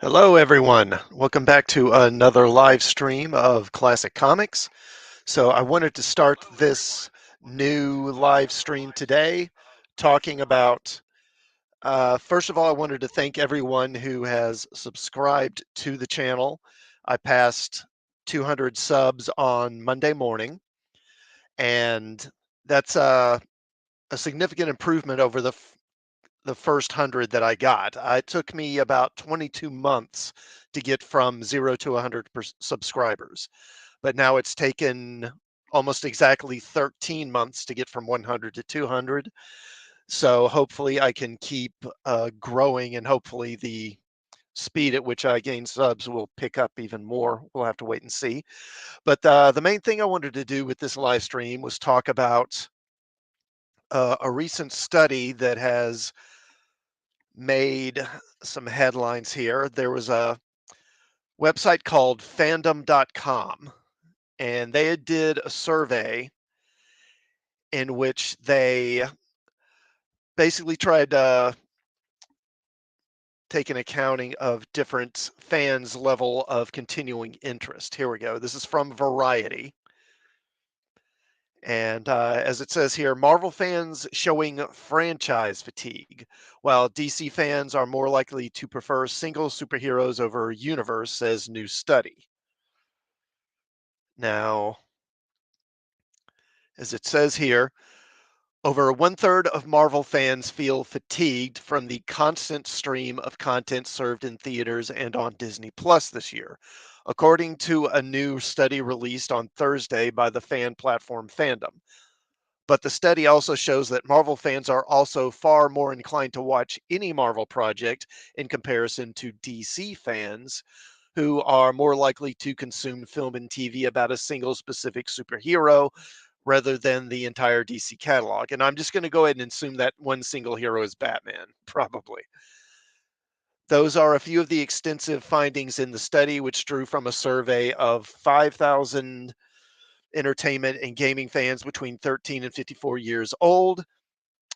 Hello, everyone. Welcome back to another live stream of Classic Comics. So, I wanted to start this new live stream today talking about, first of all, I wanted to thank everyone who has subscribed to the channel. I passed 200 subs on Monday morning, and that's a significant improvement over the first 100 that I got. It took me about 22 months to get from 0 to 100 subscribers, but now it's taken almost exactly 13 months to get from 100 to 200. So hopefully I can keep growing, and hopefully the speed at which I gain subs will pick up even more. We'll have to wait and see. But the main thing I wanted to do with this live stream was talk about a recent study that has made some headlines here. There was a website called fandom.com, and they did a survey in which they basically tried to take an accounting of different fans' level of continuing interest. Here we go. This is from Variety. And as it says here, Marvel fans showing franchise fatigue, while DC fans are more likely to prefer single superheroes over universe, says new study. Now, as it says here, over one-third of Marvel fans feel fatigued from the constant stream of content served in theaters and on Disney Plus this year, according to a new study released on Thursday by the fan platform Fandom. But the study also shows that Marvel fans are also far more inclined to watch any Marvel project in comparison to DC fans, who are more likely to consume film and TV about a single specific superhero rather than the entire DC catalog. And I'm just going to go ahead and assume that one single hero is Batman, probably. Those are a few of the extensive findings in the study, which drew from a survey of 5,000 entertainment and gaming fans between 13 and 54 years old.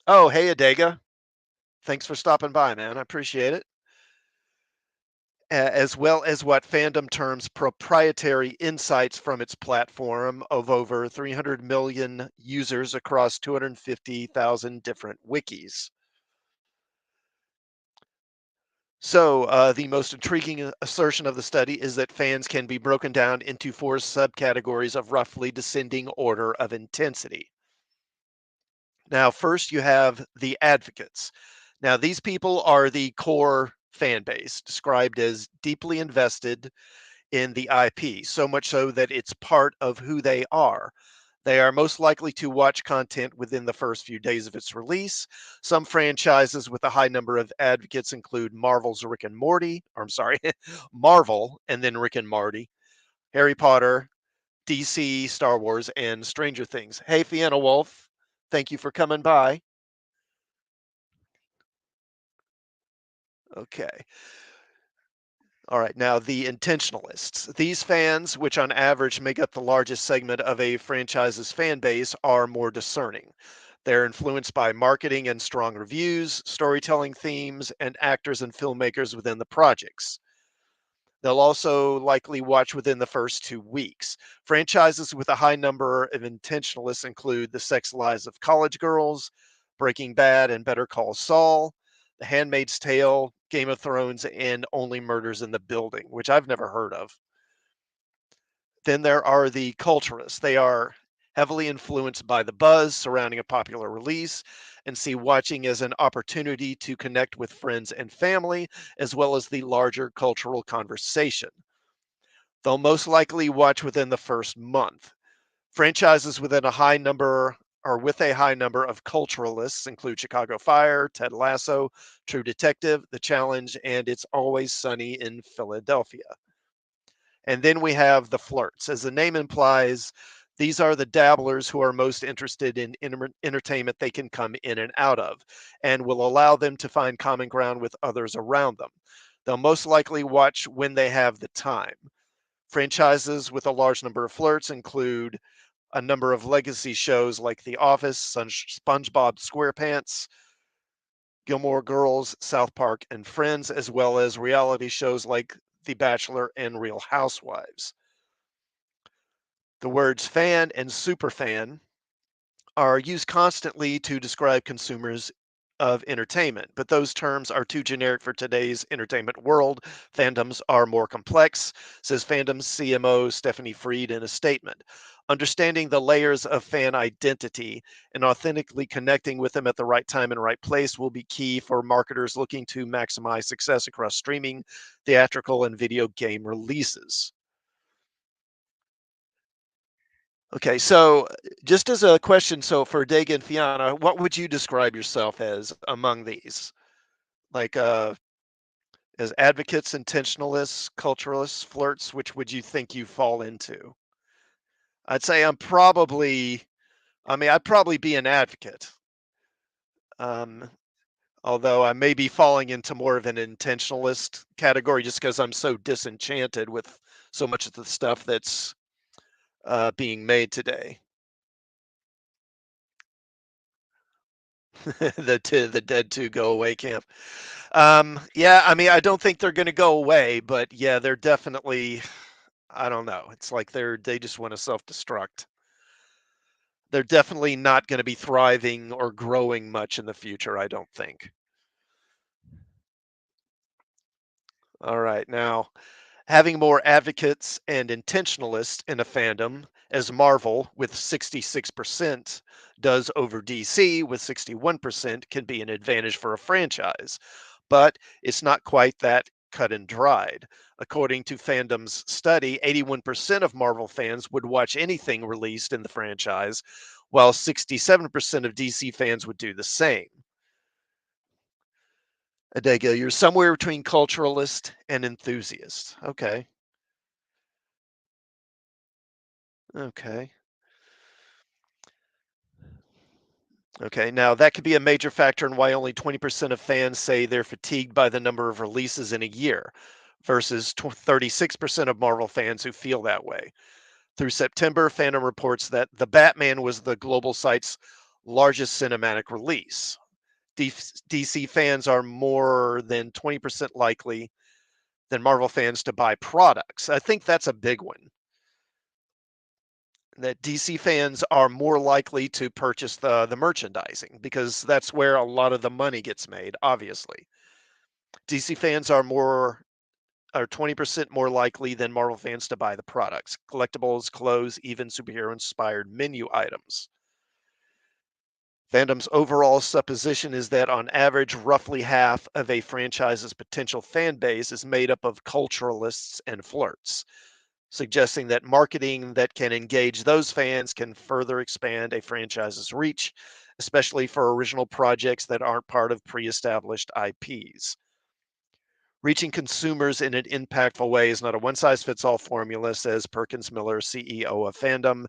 Oh, hey, Adega. Thanks for stopping by, man. I appreciate it. As well as what fandom terms proprietary insights from its platform of over 300 million users across 250,000 different wikis. So, the most intriguing assertion of the study is that fans can be broken down into four subcategories of roughly descending order of intensity. Now, first, you have the advocates. Now, these people are the core fan base, described as deeply invested in the IP, so much so that it's part of who they are. They are most likely to watch content within the first few days of its release. Some franchises with a high number of advocates include Marvel's Rick and Morty, or I'm sorry, Marvel and then Rick and Morty, Harry Potter, DC, Star Wars, and Stranger Things. Hey, Fiona Wolf, thank you for coming by. Okay. All right. Now, the intentionalists. These fans, which on average make up the largest segment of a franchise's fan base, are more discerning. They're influenced by marketing and strong reviews, storytelling themes, and actors and filmmakers within the projects. They'll also likely watch within the first 2 weeks. Franchises with a high number of intentionalists include The Sex Lives of College Girls, Breaking Bad, and Better Call Saul, The Handmaid's Tale, Game of Thrones, and Only Murders in the Building, which I've never heard of. Then there are the culturists. They are heavily influenced by the buzz surrounding a popular release and see watching as an opportunity to connect with friends and family, as well as the larger cultural conversation. They'll most likely watch within the first month. Franchises within a high number or with a high number of culturalists include Chicago Fire, Ted Lasso, True Detective, The Challenge, and It's Always Sunny in Philadelphia. And then we have the flirts. As the name implies, these are the dabblers who are most interested in entertainment they can come in and out of and will allow them to find common ground with others around them. They'll most likely watch when they have the time. Franchises with a large number of flirts include a number of legacy shows like The Office, SpongeBob SquarePants, Gilmore Girls, South Park, and Friends, as well as reality shows like The Bachelor and Real Housewives. The words fan and superfan are used constantly to describe consumers of entertainment, but those terms are too generic for today's entertainment world. Fandoms are more complex, says Fandoms CMO Stephanie Freed in a statement. Understanding the layers of fan identity and authentically connecting with them at the right time and right place will be key for marketers looking to maximize success across streaming, theatrical, and video game releases. Okay, so just as a question, so for Dega and Fiona, what would you describe yourself as among these? Like, as advocates, intentionalists, culturalists, flirts, which would you think you fall into? I'd say I'd probably be an advocate. Um, Although I may be falling into more of an intentionalist category just because I'm so disenchanted with so much of the stuff that's being made today. The dead to go away camp. Yeah, I mean, I don't think they're going to go away, but yeah, they're definitely. I don't know. It's like they just want to self-destruct. They're definitely not going to be thriving or growing much in the future. I don't think. All right, now having more advocates and intentionalists in a fandom, as Marvel with 66% does over DC with 61%, can be an advantage for a franchise. But it's not quite that cut and dried. According to Fandom's study, 81% of Marvel fans would watch anything released in the franchise, while 67% of DC fans would do the same. Adega, you're somewhere between culturalist and enthusiast. Okay. Okay. Okay, now that could be a major factor in why only 20% of fans say they're fatigued by the number of releases in a year versus 36% of Marvel fans who feel that way. Through September, Fandom reports that The Batman was the global site's largest cinematic release. DC fans are more than 20% likely than Marvel fans to buy products. I think that's a big one. That DC fans are more likely to purchase the merchandising because that's where a lot of the money gets made, obviously. DC fans are 20% more likely than Marvel fans to buy the products, collectibles, clothes, even superhero inspired menu items. Fandom's overall supposition is that on average, roughly half of a franchise's potential fan base is made up of culturalists and flirts, suggesting that marketing that can engage those fans can further expand a franchise's reach, especially for original projects that aren't part of pre established IPs. Reaching consumers in an impactful way is not a one size fits all formula, says Perkins Miller, CEO of Fandom.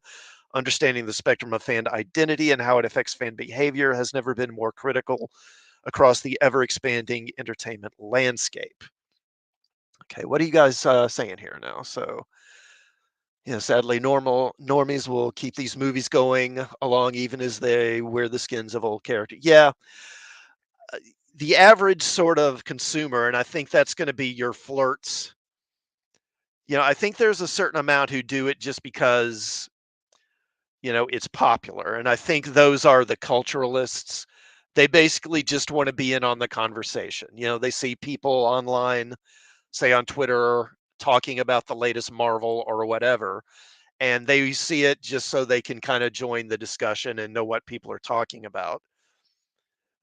Understanding the spectrum of fan identity and how it affects fan behavior has never been more critical across the ever expanding entertainment landscape. Okay, what are you guys saying here now? So, sadly, normal normies will keep these movies going along even as they wear the skins of old characters. Yeah, the average sort of consumer, and I think that's going to be your flirts. I think there's a certain amount who do it just because, it's popular. And I think those are the culturalists. They basically just want to be in on the conversation. They see people online, say on Twitter, talking about the latest Marvel or whatever, and they see it just so they can kind of join the discussion and know what people are talking about.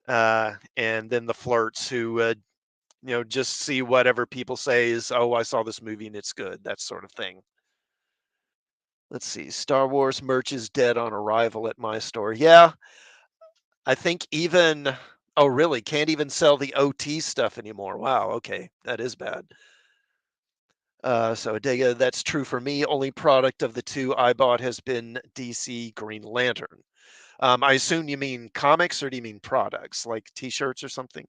And then the flirts who, just see whatever people say is, oh, I saw this movie and it's good, that sort of thing. Let's see. Star Wars merch is dead on arrival at my store. Yeah, I think even. Oh, really? Can't even sell the OT stuff anymore. Wow. Okay, that is bad. So Adega, that's true for me. Only product of the two I bought has been DC Green Lantern. I assume you mean comics or do you mean products like T-shirts or something?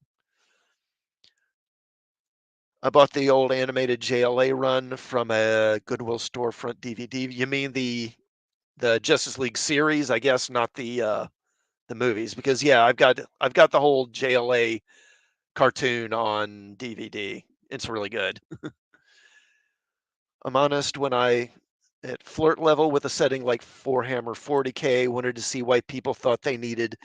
I bought the old animated JLA run from a Goodwill storefront DVD. You mean the Justice League series, I guess, not the movies, because yeah, I've got the whole JLA cartoon on DVD. It's really good. I'm honest, when I at flirt level with a setting like Warhammer 40K, wanted to see why people thought they needed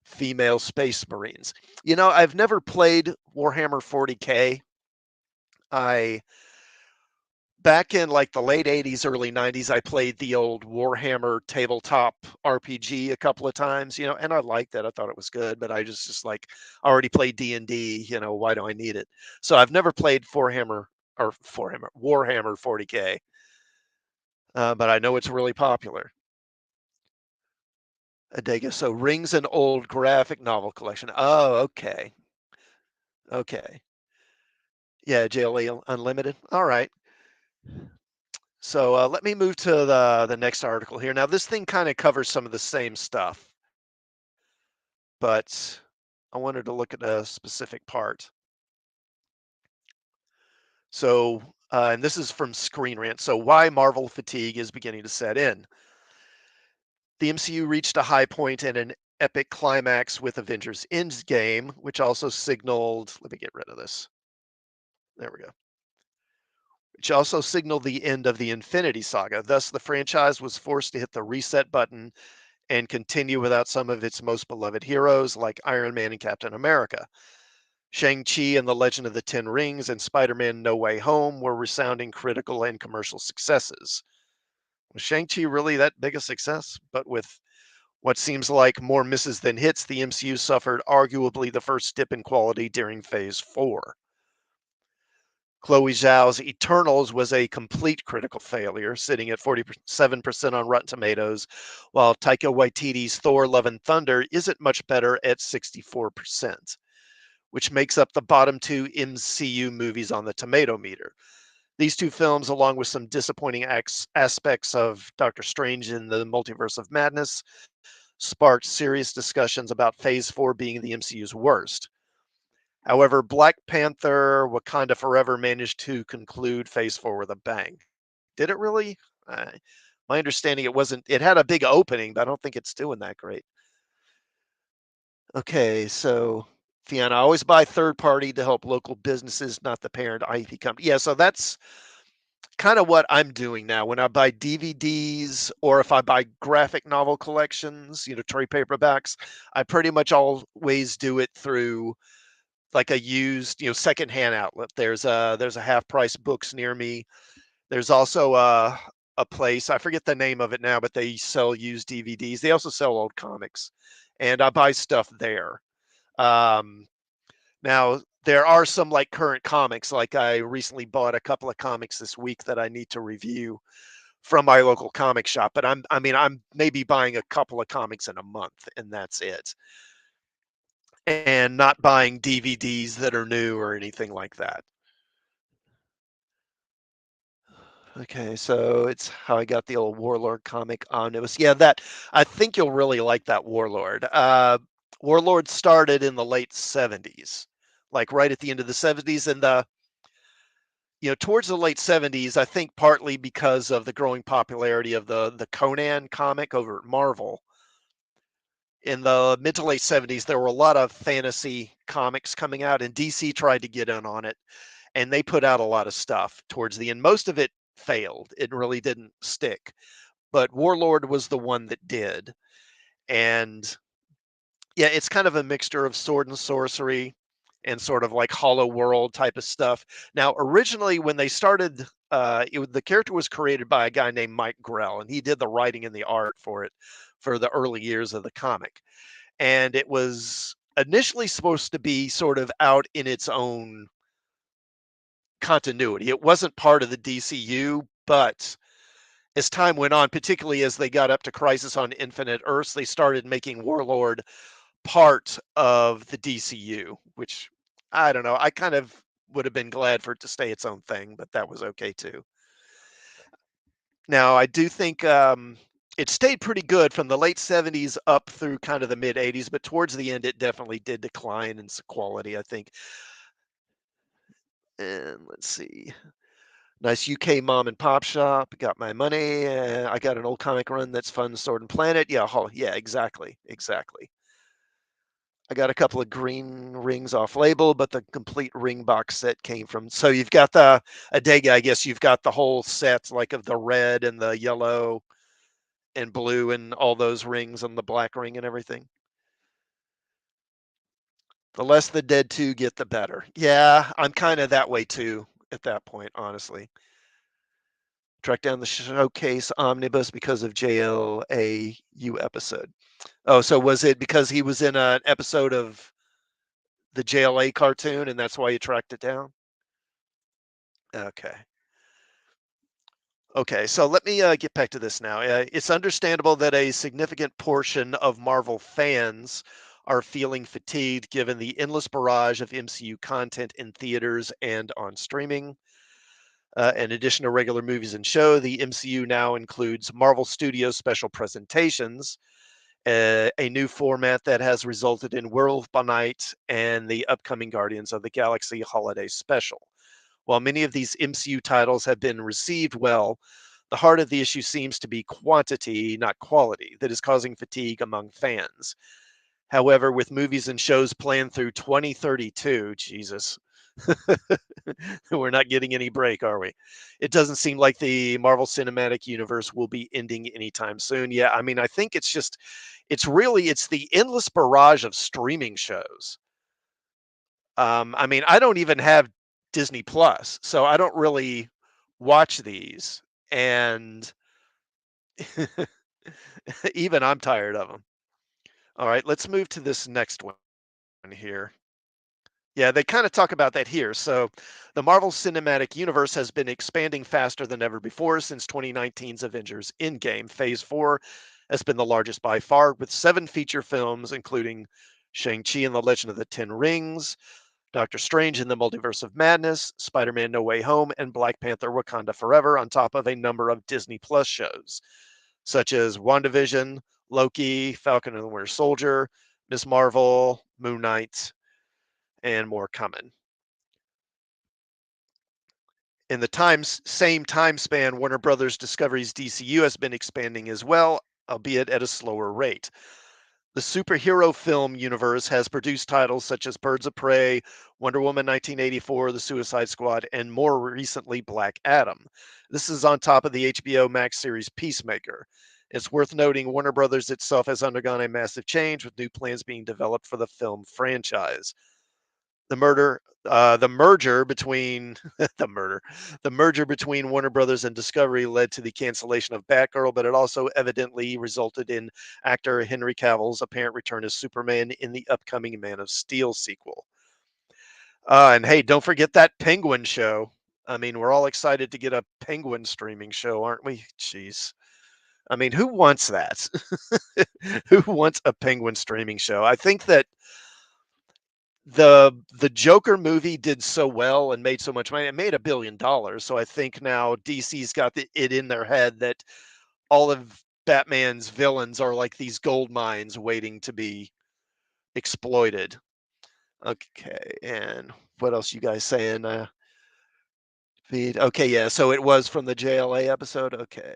female space marines. I've never played Warhammer 40K. I Back in like the late 80s, early 90s, I played the old Warhammer tabletop RPG a couple of times, and I liked it. I thought it was good, but I just like I already played D&D, why do I need it? So I've never played Warhammer 40K, but I know it's really popular. Adega. So Rings an old graphic novel collection. Oh, okay. Okay. Yeah, JLE Unlimited. All right. So let me move to the next article here. Now, this thing kind of covers some of the same stuff, but I wanted to look at a specific part. So, and this is from Screen Rant. So, why Marvel fatigue is beginning to set in. The MCU reached a high point and an epic climax with Avengers Endgame, which also signaled, let me get rid of this. There we go. Which also signaled the end of the Infinity Saga. Thus, the franchise was forced to hit the reset button and continue without some of its most beloved heroes like Iron Man and Captain America. Shang-Chi and the Legend of the Ten Rings and Spider-Man No Way Home were resounding critical and commercial successes. Was Shang-Chi really that big a success? But with what seems like more misses than hits, the MCU suffered arguably the first dip in quality during Phase 4. Chloe Zhao's Eternals was a complete critical failure, sitting at 47% on Rotten Tomatoes, while Taika Waititi's Thor Love and Thunder isn't much better at 64%, which makes up the bottom two MCU movies on the tomato meter. These two films, along with some disappointing aspects of Doctor Strange in the Multiverse of Madness, sparked serious discussions about Phase 4 being the MCU's worst. However, Black Panther: Wakanda Forever managed to conclude Phase 4 with a bang. Did it really? My understanding it had a big opening, but I don't think it's doing that great. Okay, so Fiona, I always buy third party to help local businesses, not the parent IP company. Yeah, so that's kind of what I'm doing now. When I buy DVDs or if I buy graphic novel collections, trade paperbacks, I pretty much always do it through like a used, secondhand outlet. There's a half price books near me. There's also a place, I forget the name of it now, but they sell used DVDs. They also sell old comics, and I buy stuff there. Um, Now there are some like current comics. Like I recently bought a couple of comics this week that I need to review from my local comic shop. But I'm maybe buying a couple of comics in a month, and that's it. And not buying DVDs that are new or anything like that. Okay, so it's how I got the old Warlord comic omnibus. Yeah, that I think you'll really like that Warlord. Warlord started in the late 70s, like right at the end of the 70s, and towards the late 70s, I think partly because of the growing popularity of the Conan comic over at Marvel. In the mid to late 70s, there were a lot of fantasy comics coming out, and DC tried to get in on it, and they put out a lot of stuff towards the end. Most of it failed. It really didn't stick. But Warlord was the one that did. And yeah, it's kind of a mixture of sword and sorcery and sort of like Hollow World type of stuff. Now, originally, when they started, the character was created by a guy named Mike Grell, and he did the writing and the art for it for the early years of the comic. And it was initially supposed to be sort of out in its own continuity. It wasn't part of the DCU, but as time went on, particularly as they got up to Crisis on Infinite Earths, they started making Warlord part of the DCU, which I don't know. I kind of would have been glad for it to stay its own thing, but that was okay too. Now, I do think it stayed pretty good from the late 70s up through kind of the mid 80s, but towards the end, it definitely did decline in quality, I think. And let's see. Nice UK mom and pop shop. Got my money. I got an old comic run that's fun. Sword and Planet. Yeah, yeah, exactly, exactly. I got a couple of green rings off label, but the complete ring box set came from. So you've got the Adega, I guess you've got the whole set, like of the red and the yellow and blue and all those rings and the black ring and everything. The less the dead two get, the better. Yeah, I'm kind of that way too at that point, honestly. Track down the showcase omnibus because of JLAU episode. Oh, so was it because he was in an episode of the JLA cartoon and that's why you tracked it down? Okay. Okay, so let me get back to this now. It's understandable that a significant portion of Marvel fans are feeling fatigued given the endless barrage of MCU content in theaters and on streaming. In addition to regular movies and show, the MCU now includes Marvel Studios special presentations, a new format that has resulted in Werewolf by Night and the upcoming Guardians of the Galaxy holiday special. While many of these MCU titles have been received well, the heart of the issue seems to be quantity, not quality, that is causing fatigue among fans. However, with movies and shows planned through 2032, Jesus, we're not getting any break, are we? It doesn't seem like the Marvel Cinematic Universe will be ending anytime soon. Yeah, I mean, I think it's just, it's the endless barrage of streaming shows. I mean, I don't even have Disney Plus, so I don't really watch these, and even I'm tired of them. All right, let's move to this next one here. Yeah, they kind of talk about that here. So, the Marvel Cinematic Universe has been expanding faster than ever before since 2019's Avengers Endgame. Phase 4 has been the largest by far, with 7 feature films, including Shang-Chi and the Legend of the Ten Rings, Doctor Strange in the Multiverse of Madness, Spider-Man No Way Home, and Black Panther Wakanda Forever, on top of a number of Disney Plus shows, such as WandaVision, Loki, Falcon and the Winter Soldier, Miss Marvel, Moon Knight, and more coming. In the same time span, Warner Brothers Discovery's DCU has been expanding as well, albeit at a slower rate. The superhero film universe has produced titles such as Birds of Prey, Wonder Woman 1984, The Suicide Squad, and more recently, Black Adam. This is on top of the HBO Max series Peacemaker. It's worth noting Warner Brothers itself has undergone a massive change, with new plans being developed for the film franchise. The merger between the murder, the merger between Warner Brothers and Discovery led to the cancellation of Batgirl, but it also evidently resulted in actor Henry Cavill's apparent return as Superman in the upcoming Man of Steel sequel. And hey, don't forget that Penguin show. I mean, we're all excited to get a Penguin streaming show, aren't we? Jeez. I mean, who wants that? Who wants a Penguin streaming show? I think that the Joker movie did so well and made so much money. It made $1 billion. So I think now DC's got it in their head that all of Batman's villains are like these gold mines waiting to be exploited. Okay, and what else you guys saying? Feed. Okay, yeah. So it was from the JLA episode. Okay,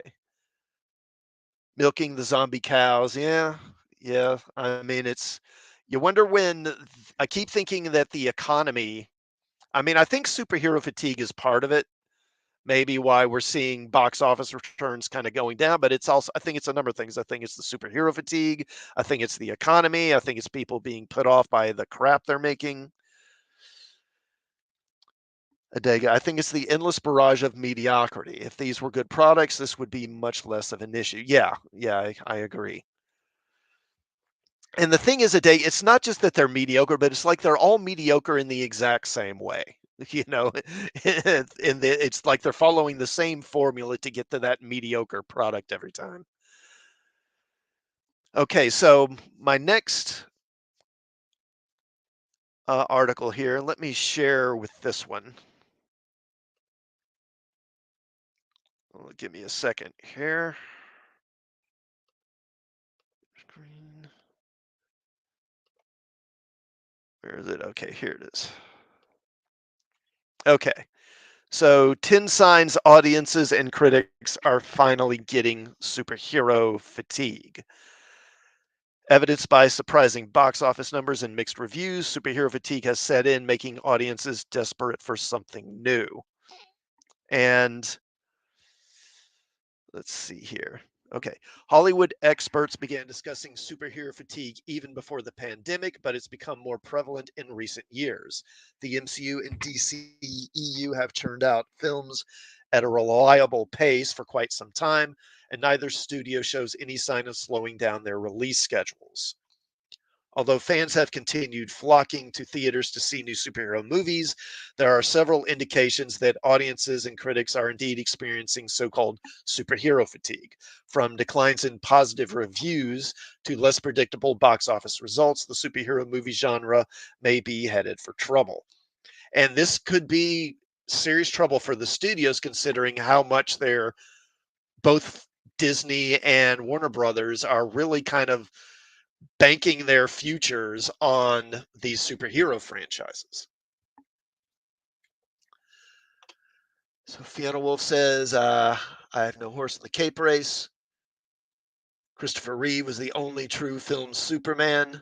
milking the zombie cows. Yeah, yeah. I mean, it's. You wonder when. I keep thinking that the economy. I mean, I think superhero fatigue is part of it. Maybe why we're seeing box office returns kind of going down, but it's also, I think it's a number of things. I think it's the superhero fatigue. I think it's the economy. I think it's people being put off by the crap they're making. Adega, I think it's the endless barrage of mediocrity. If these were good products, this would be much less of an issue. Yeah, yeah, I agree. And the thing is, it's not just that they're mediocre, but it's like they're all mediocre in the exact same way. You know, it's like they're following the same formula to get to that mediocre product every time. Okay, so my next article here, let me share with this one. Give me a second here. Screen. Where is it? Okay, here it is. Okay. So 10 signs audiences and critics are finally getting superhero fatigue. Evidenced by surprising box office numbers and mixed reviews, superhero fatigue has set in, making audiences desperate for something new. And let's see here. Okay. Hollywood experts began discussing superhero fatigue even before the pandemic, but it's become more prevalent in recent years. The MCU and DCEU have churned out films at a reliable pace for quite some time, and neither studio shows any sign of slowing down their release schedules. Although fans have continued flocking to theaters to see new superhero movies, there are several indications that audiences and critics are indeed experiencing so called superhero fatigue. From declines in positive reviews to less predictable box office results, the superhero movie genre may be headed for trouble. And this could be serious trouble for the studios, considering how much they're both Disney and Warner Brothers are really kind of banking their futures on these superhero franchises. So Fiona Wolf says, I have no horse in the cape race. Christopher Reeve was the only true film Superman.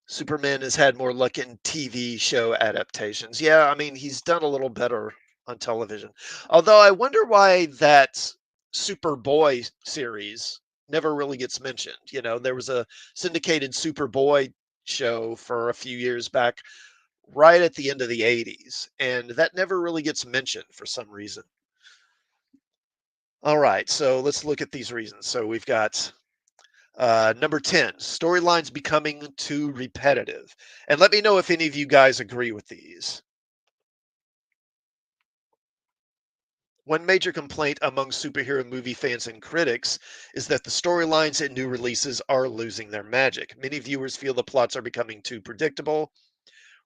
Superman has had more luck in TV show adaptations. Yeah, I mean, he's done a little better on television. Although I wonder why that Superboy series never really gets mentioned. You know, there was a syndicated Superboy show for a few years back, right at the end of the 80s, and that never really gets mentioned for some reason. All right, so let's look at these reasons. So we've got number 10, storylines becoming too repetitive. And let me know if any of you guys agree with these. One major complaint among superhero movie fans and critics is that the storylines in new releases are losing their magic. Many viewers feel the plots are becoming too predictable.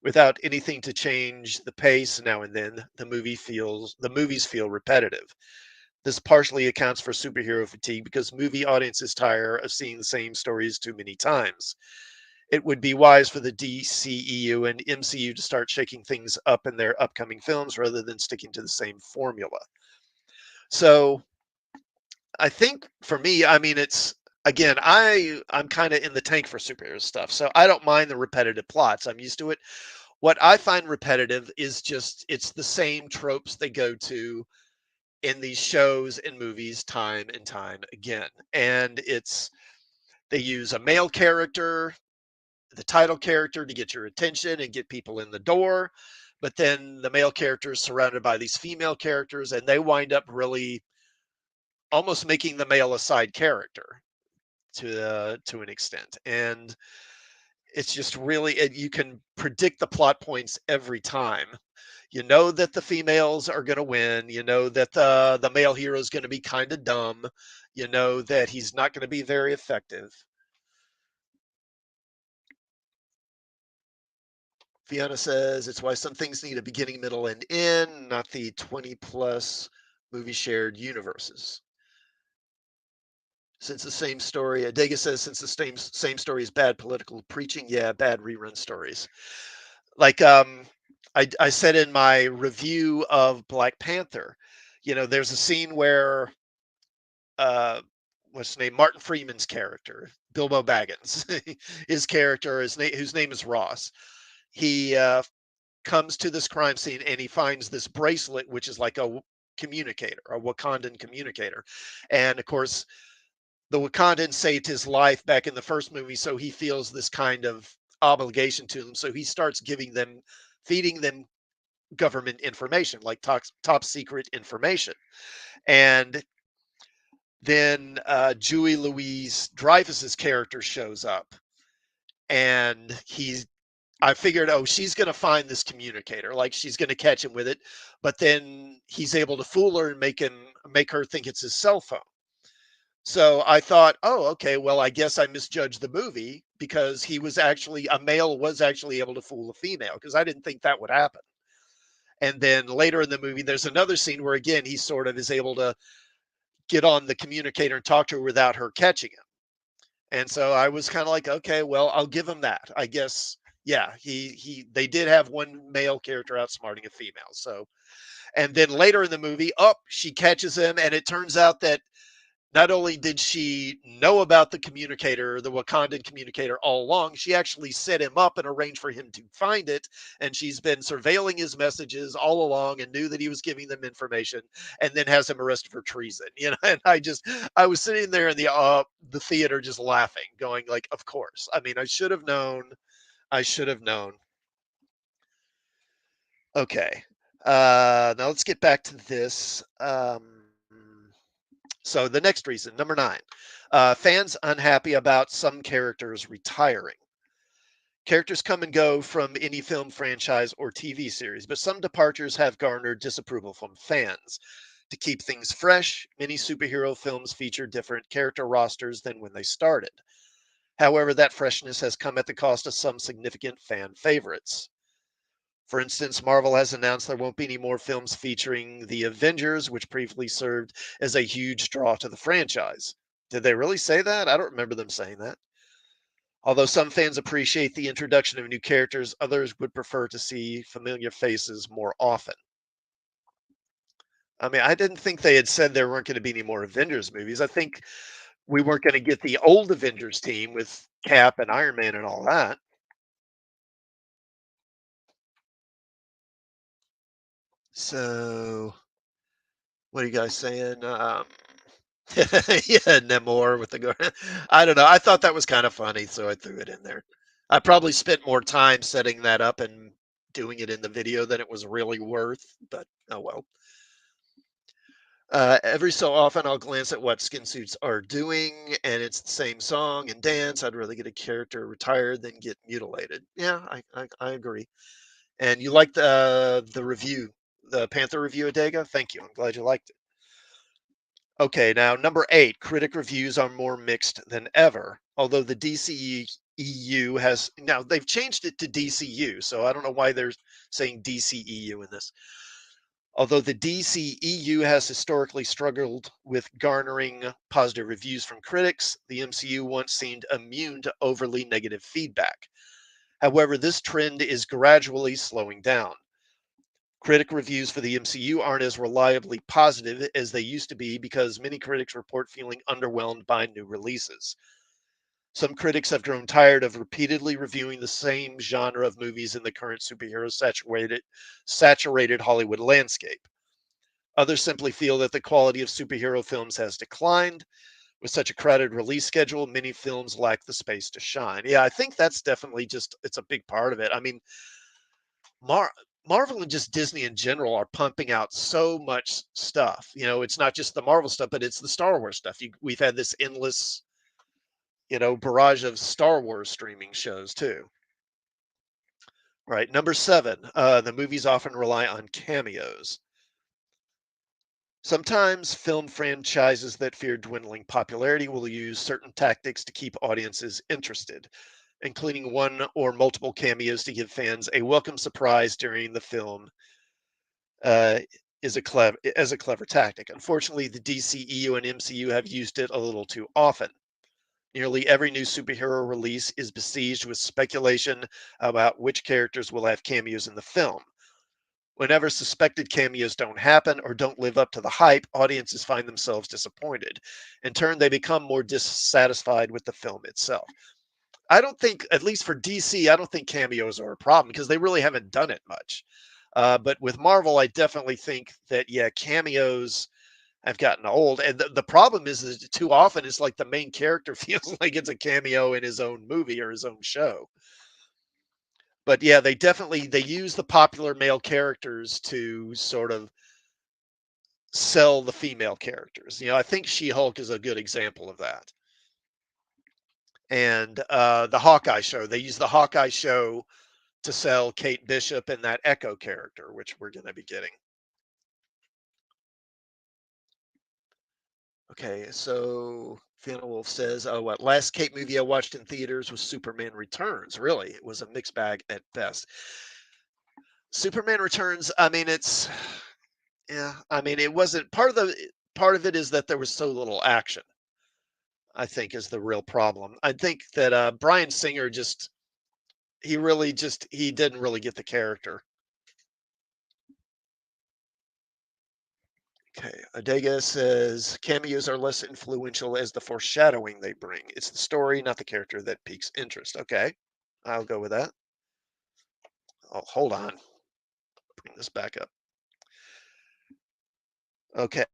Without anything to change the pace now and then, the movies feel repetitive. This partially accounts for superhero fatigue because movie audiences tire of seeing the same stories too many times. It would be wise for the DCEU and MCU to start shaking things up in their upcoming films rather than sticking to the same formula. So I think for me, I mean, it's again, I'm kind of in the tank for superhero stuff, so I don't mind the repetitive plots. I'm used to it. What I find repetitive is just it's the same tropes they go to in these shows and movies time and time again. And it's they use a male character, the title character, to get your attention and get people in the door. But then the male character is surrounded by these female characters, and they wind up really almost making the male a side character to an extent. And it's just really you can predict the plot points every time. You know that the females are going to win. You know that the male hero is going to be kind of dumb. You know that he's not going to be very effective. Fiona says it's why some things need a beginning, middle, and end, not the 20 plus movie shared universes. Since the same story, Adega says since the same story is bad political preaching, yeah, bad rerun stories. Like I said in my review of Black Panther, you know, there's a scene where uh what's his name? Martin Freeman's character, Bilbo Baggins, his character, whose name is Ross. He comes to this crime scene and he finds this bracelet, which is like communicator, a Wakandan communicator. And of course, the Wakandans saved his life back in the first movie, so he feels this kind of obligation to them. So he starts feeding them government information, like top secret information. And then Julie Louise Dreyfus's character shows up, and I figured, oh, she's going to find this communicator, like she's going to catch him with it. But then he's able to fool her and make her think it's his cell phone. So I thought, oh, okay, well, I guess I misjudged the movie because a male was actually able to fool a female because I didn't think that would happen. And then later in the movie, there's another scene where again he sort of is able to get on the communicator and talk to her without her catching him. And so I was kind of like, okay, well, I'll give him that. I guess, yeah, they did have one male character outsmarting a female. So, and then later in the movie, she catches him, and it turns out that not only did she know about the communicator, the Wakandan communicator all along, she actually set him up and arranged for him to find it. And she's been surveilling his messages all along and knew that he was giving them information, and then has him arrested for treason. And I was sitting there in the theater just laughing, going like, of course. I mean, I should have known. I should have known. Okay. Now let's get back to this. So the next reason, number 9, fans unhappy about some characters retiring. Characters come and go from any film franchise or TV series, but some departures have garnered disapproval from fans. To keep things fresh, many superhero films feature different character rosters than when they started. However, that freshness has come at the cost of some significant fan favorites. For instance, Marvel has announced there won't be any more films featuring the Avengers, which previously served as a huge draw to the franchise. Did they really say that? I don't remember them saying that. Although some fans appreciate the introduction of new characters, others would prefer to see familiar faces more often. I mean, I didn't think they had said there weren't going to be any more Avengers movies. I think we weren't going to get the old Avengers team with Cap and Iron Man and all that. So, what are you guys saying? Yeah, Namor with the I don't know. I thought that was kind of funny, so I threw it in there. I probably spent more time setting that up and doing it in the video than it was really worth, but oh well. Every so often, I'll glance at what skin suits are doing, and it's the same song and dance. I'd rather get a character retired than get mutilated. Yeah, I agree. And you liked the review, the Panther review, Adega? Thank you. I'm glad you liked it. Okay, now number 8, critic reviews are more mixed than ever. Although the DCEU has now they've changed it to DCU, so I don't know why they're saying DCEU in this. Although the DCEU has historically struggled with garnering positive reviews from critics, the MCU once seemed immune to overly negative feedback. However, this trend is gradually slowing down. Critic reviews for the MCU aren't as reliably positive as they used to be because many critics report feeling underwhelmed by new releases. Some critics have grown tired of repeatedly reviewing the same genre of movies in the current superhero saturated Hollywood landscape. Others simply feel that the quality of superhero films has declined. With such a crowded release schedule, many films lack the space to shine. Yeah, I think that's definitely just it's a big part of it. I mean, Mar- Marvel and just Disney in general are pumping out so much stuff. It's not just the Marvel stuff, but it's the Star Wars stuff. We've had this endless, barrage of Star Wars streaming shows too. Right. Number 7, the movies often rely on cameos. Sometimes film franchises that fear dwindling popularity will use certain tactics to keep audiences interested, including one or multiple cameos to give fans a welcome surprise during the film uh, is a clever tactic. Unfortunately, the DCEU and MCU have used it a little too often. Nearly every new superhero release is besieged with speculation about which characters will have cameos in the film. Whenever suspected cameos don't happen or don't live up to the hype, audiences find themselves disappointed. In turn, they become more dissatisfied with the film itself. I don't think, at least for DC, I don't think cameos are a problem because they really haven't done it much. But with Marvel, I definitely think that, yeah, cameos have gotten old. And the problem is that too often it's like the main character feels like it's a cameo in his own movie or his own show. But yeah, they use the popular male characters to sort of sell the female characters. I think She-Hulk is a good example of that. And the Hawkeye show, they use the Hawkeye show to sell Kate Bishop and that Echo character, which we're going to be getting. Okay, so Fiona Wolf says, "Oh, what last Kate movie I watched in theaters was Superman Returns. Really, it was a mixed bag at best. Superman Returns. I mean, it's yeah. I mean, it wasn't part of it is that there was so little action. I think is the real problem. I think that Brian Singer just he didn't really get the character. Okay. Adega says cameos are less influential as the foreshadowing they bring. It's the story, not the character, that piques interest. Okay. I'll go with that. Oh, hold on. Bring this back up. Okay.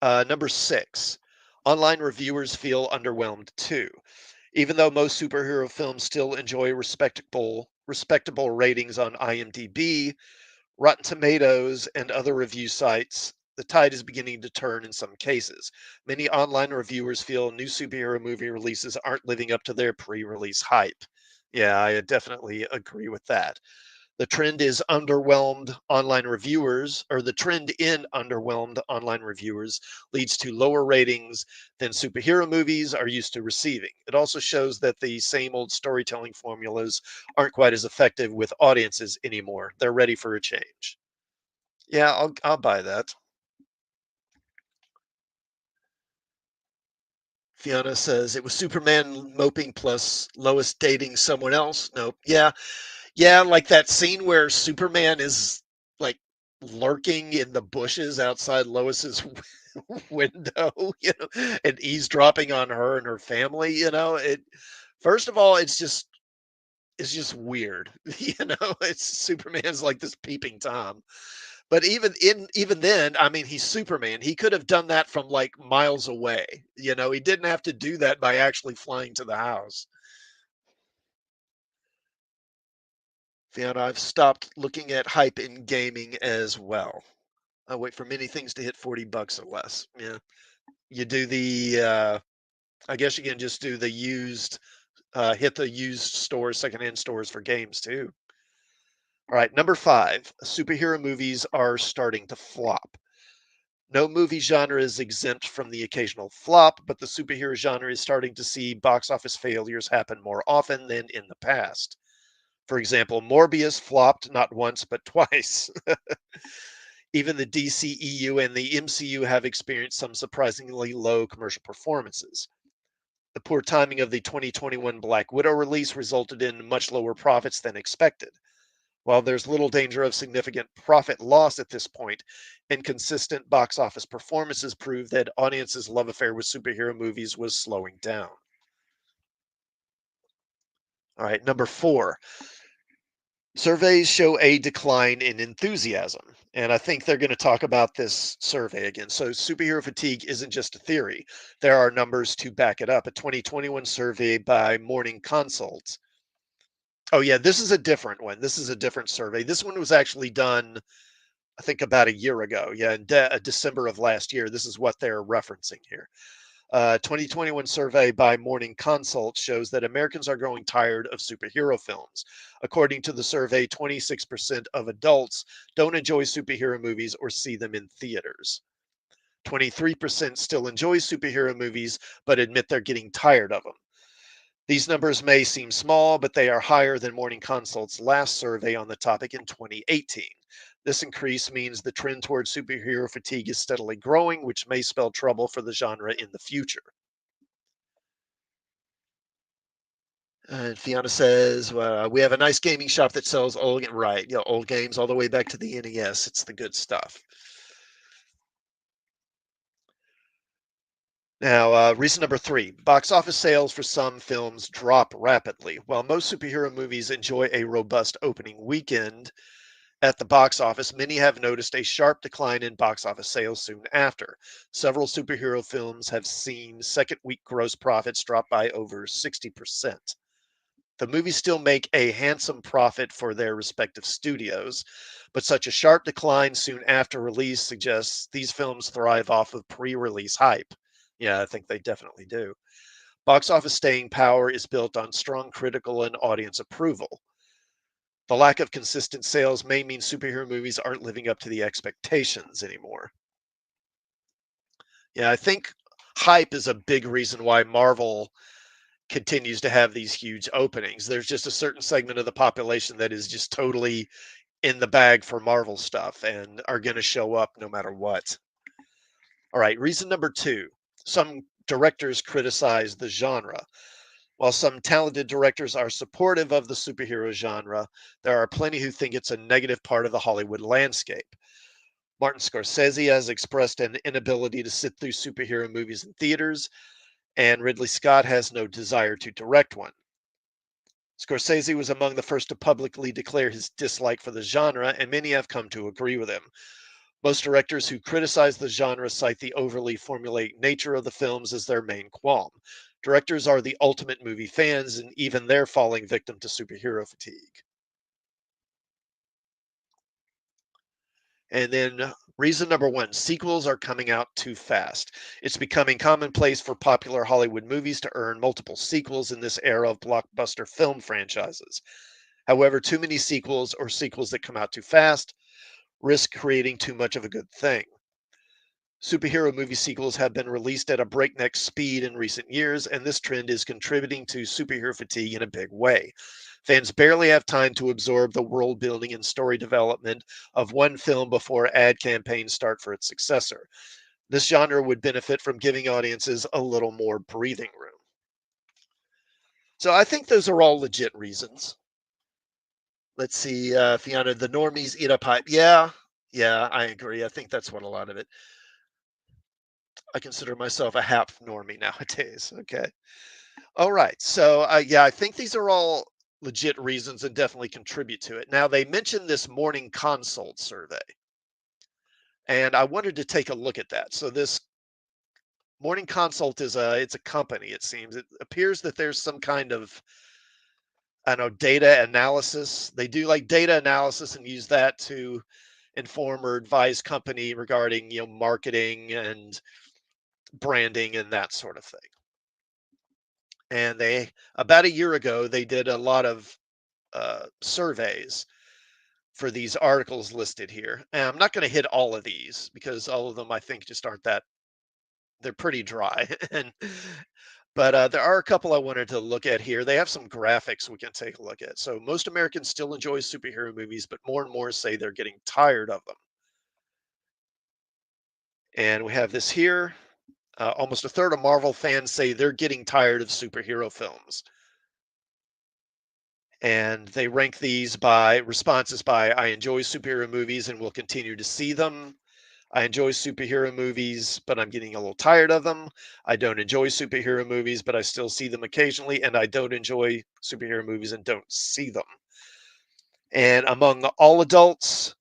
Number 6. Online reviewers feel underwhelmed too. Even though most superhero films still enjoy respectable ratings on IMDb, Rotten Tomatoes, and other review sites, the tide is beginning to turn in some cases. Many online reviewers feel new superhero movie releases aren't living up to their pre-release hype. Yeah, I definitely agree with that. The trend in underwhelmed online reviewers leads to lower ratings than superhero movies are used to receiving. It also shows that the same old storytelling formulas aren't quite as effective with audiences anymore. They're ready for a change. Yeah, I'll buy that. Fiona says it was Superman moping plus Lois dating someone else. Nope. Yeah, yeah, like that scene where Superman is like lurking in the bushes outside Lois's window, and eavesdropping on her and her family. First of all, it's just weird. It's Superman's like this peeping Tom. But even then, I mean, he's Superman. He could have done that from like miles away. He didn't have to do that by actually flying to the house. And I've stopped looking at hype in gaming as well. I wait for many things to hit $40 or less. Yeah. You do I guess you can just do the hit the used stores, secondhand stores for games too. All right. Number 5, superhero movies are starting to flop. No movie genre is exempt from the occasional flop, but the superhero genre is starting to see box office failures happen more often than in the past. For example, Morbius flopped not once, but twice. Even the DCEU and the MCU have experienced some surprisingly low commercial performances. The poor timing of the 2021 Black Widow release resulted in much lower profits than expected. While there's little danger of significant profit loss at this point, inconsistent box office performances prove that audiences' love affair with superhero movies was slowing down. All right, number 4. Surveys show a decline in enthusiasm. And I think they're going to talk about this survey again. So, superhero fatigue isn't just a theory, there are numbers to back it up. A 2021 survey by Morning Consult. Oh, yeah, this is a different one. This is a different survey. This one was actually done, I think, about a year ago. Yeah, in December of last year. This is what they're referencing here. 2021 survey by Morning Consult shows that Americans are growing tired of superhero films. According to the survey, 26% of adults don't enjoy superhero movies or see them in theaters. 23% still enjoy superhero movies, but admit they're getting tired of them. These numbers may seem small, but they are higher than Morning Consult's last survey on the topic in 2018. This increase means the trend towards superhero fatigue is steadily growing, which may spell trouble for the genre in the future. And Fiona says, "We have a nice gaming shop that sells old games all the way back to the NES. It's the good stuff." Now, reason number 3, box office sales for some films drop rapidly. While most superhero movies enjoy a robust opening weekend at the box office, many have noticed a sharp decline in box office sales soon after. Several superhero films have seen second week gross profits drop by over 60%. The movies still make a handsome profit for their respective studios, but such a sharp decline soon after release suggests these films thrive off of pre release hype. Yeah, I think they definitely do. Box office staying power is built on strong critical and audience approval. The lack of consistent sales may mean superhero movies aren't living up to the expectations anymore. Yeah, I think hype is a big reason why Marvel continues to have these huge openings. There's just a certain segment of the population that is just totally in the bag for Marvel stuff and are going to show up no matter what. All right, reason number 2. Some directors criticize the genre. While some talented directors are supportive of the superhero genre, there are plenty who think it's a negative part of the Hollywood landscape. Martin Scorsese has expressed an inability to sit through superhero movies in theaters, and Ridley Scott has no desire to direct one. Scorsese was among the first to publicly declare his dislike for the genre, and many have come to agree with him. Most directors who criticize the genre cite the overly formulaic nature of the films as their main qualm. Directors are the ultimate movie fans, and even they're falling victim to superhero fatigue. And then reason number one, sequels are coming out too fast. It's becoming commonplace for popular Hollywood movies to earn multiple sequels in this era of blockbuster film franchises. However, too many sequels or sequels that come out too fast risk creating too much of a good thing. Superhero movie sequels have been released at a breakneck speed in recent years, and this trend is contributing to superhero fatigue in a big way. Fans barely have time to absorb the world building and story development of one film before ad campaigns start for its successor. This genre would benefit from giving audiences a little more breathing room. So I think those are all legit reasons. Let's see, Fiona, the normies eat up hype. Yeah, yeah, I agree. I think that's what a lot of it. I consider myself a half normie nowadays. Okay. All right. So, yeah, I think these are all legit reasons and definitely contribute to it. Now, they mentioned this morning consult survey, and I wanted to take a look at that. So, this morning consult is a company. It seems it appears that there's some kind of I don't know data analysis. They do like data analysis and use that to inform or advise company regarding marketing and branding and that sort of thing. And they about a year ago they did a lot of surveys for these articles listed here. And I'm not going to hit all of these because all of them I think just aren't that they're pretty dry. And but there are a couple I wanted to look at here. They have some graphics we can take a look at. So most Americans still enjoy superhero movies, but more and more say they're getting tired of them. And we have this here. Almost a third of Marvel fans say they're getting tired of superhero films. And they rank these by responses by I enjoy superhero movies and will continue to see them. I enjoy superhero movies, but I'm getting a little tired of them. I don't enjoy superhero movies, but I still see them occasionally. And I don't enjoy superhero movies and don't see them. And among all adults,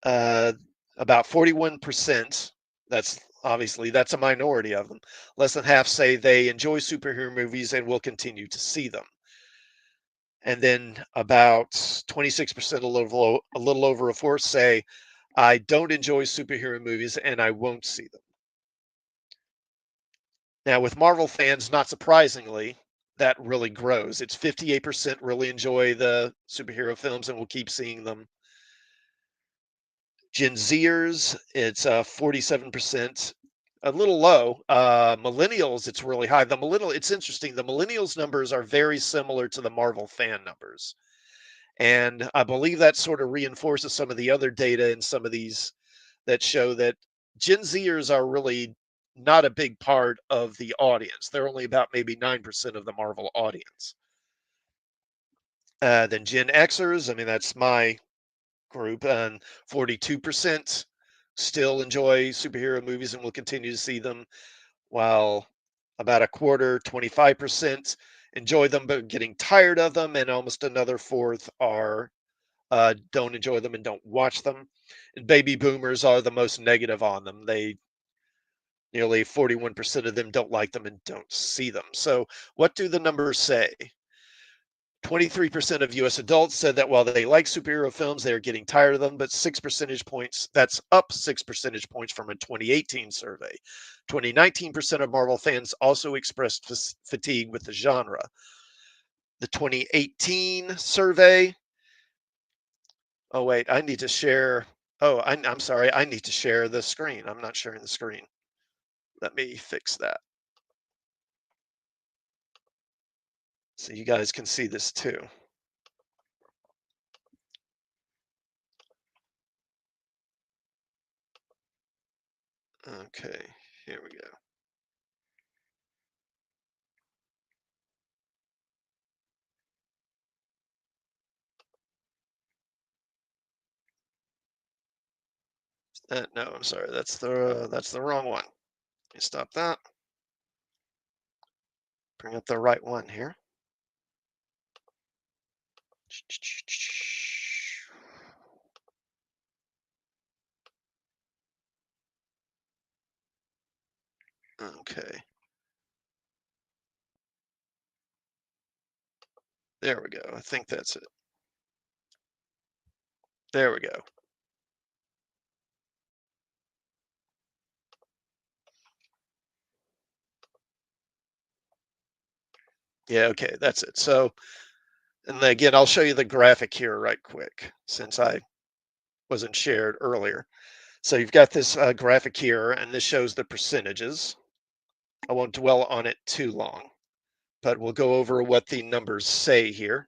uh, about 41%, that's a minority of them. Less than half say they enjoy superhero movies and will continue to see them. And then about 26%, a little over a fourth, say, I don't enjoy superhero movies and I won't see them. Now, with Marvel fans, not surprisingly, that really grows. It's 58% really enjoy the superhero films and will keep seeing them. Gen Zers, it's 47%, a little low. Millennials, it's really high. It's interesting. The millennials numbers are very similar to the Marvel fan numbers. And I believe that sort of reinforces some of the other data in some of these that show that Gen Zers are really not a big part of the audience. They're only about maybe 9% of the Marvel audience. Then Gen Xers, I mean, that's my group, and 42% still enjoy superhero movies and will continue to see them, while about a quarter, 25%, enjoy them but getting tired of them, and almost another fourth are don't enjoy them and don't watch them. And baby boomers are the most negative on them. They nearly 41% of them don't like them and don't see them. So, what do the numbers say? 23% of US adults said that while they like superhero films, they are getting tired of them, but 6 percentage points, that's up 6 percentage points from a 2018 survey. 19% of Marvel fans also expressed fatigue with the genre. The 2018 survey, oh, wait, I need to share. Oh, I'm sorry. I need to share the screen. I'm not sharing the screen. Let me fix that so you guys can see this too. Okay, here we go. No, I'm sorry. That's the wrong one. Let me stop that. Bring up the right one here. Okay, there we go. I think that's it. There we go. Yeah, okay, that's it. So, and again, I'll show you the graphic here right quick since I wasn't shared earlier. So you've got this graphic here, and this shows the percentages. I won't dwell on it too long, but we'll go over what the numbers say here.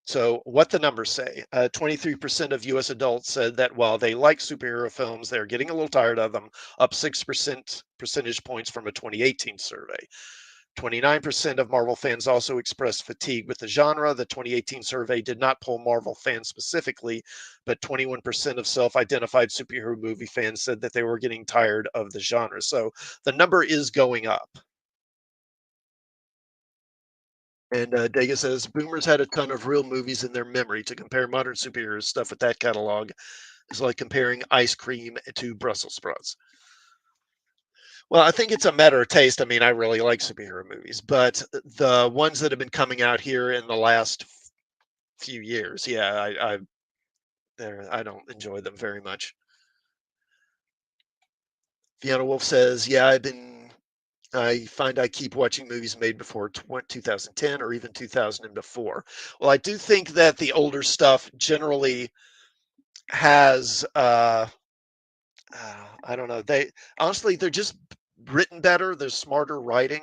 So, what the numbers say 23% of US adults said that while they like superhero films, they're getting a little tired of them, up 6% percentage points from a 2018 survey. 29% of Marvel fans also expressed fatigue with the genre. The 2018 survey did not poll Marvel fans specifically, but 21% of self identified superhero movie fans said that they were getting tired of the genre. So the number is going up. And Dega says boomers had a ton of real movies in their memory. To compare modern superhero stuff with that catalog is like comparing ice cream to Brussels sprouts. Well, I think it's a matter of taste. I mean, I really like superhero movies, but the ones that have been coming out here in the last few years, yeah, I don't enjoy them very much. Fiona Wolf says, "Yeah, I find I keep watching movies made before 2010 or even 2000 and before." Well, I do think that the older stuff generally has I don't know. They honestly they're just written better. There's smarter writing,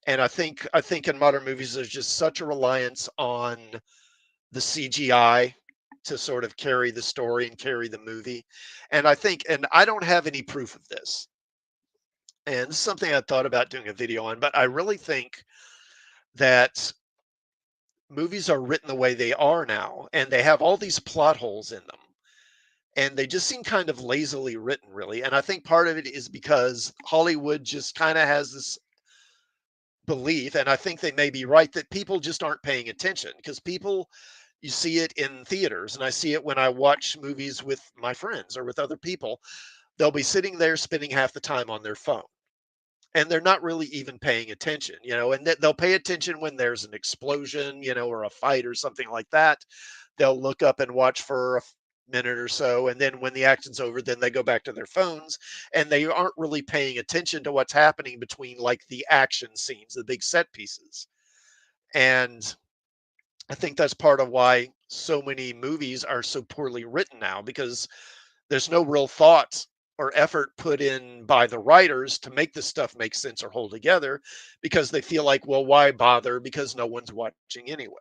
and I think in modern movies there's just such a reliance on the CGI to sort of carry the story and carry the movie. And I don't have any proof of this. And this is something I thought about doing a video on, but I really think that movies are written the way they are now, and they have all these plot holes in them. And they just seem kind of lazily written, really. And I think part of it is because Hollywood just kind of has this belief, and I think they may be right, that people just aren't paying attention because people, you see it in theaters, and I see it when I watch movies with my friends or with other people. They'll be sitting there spending half the time on their phone, and they're not really even paying attention, and they'll pay attention when there's an explosion, or a fight or something like that. They'll look up and watch for a minute or so, and then when the action's over, then they go back to their phones, and they aren't really paying attention to what's happening between like the action scenes, the big set pieces. And I think that's part of why so many movies are so poorly written now, because there's no real thought or effort put in by the writers to make this stuff make sense or hold together, because they feel like, well, why bother, because no one's watching anyway.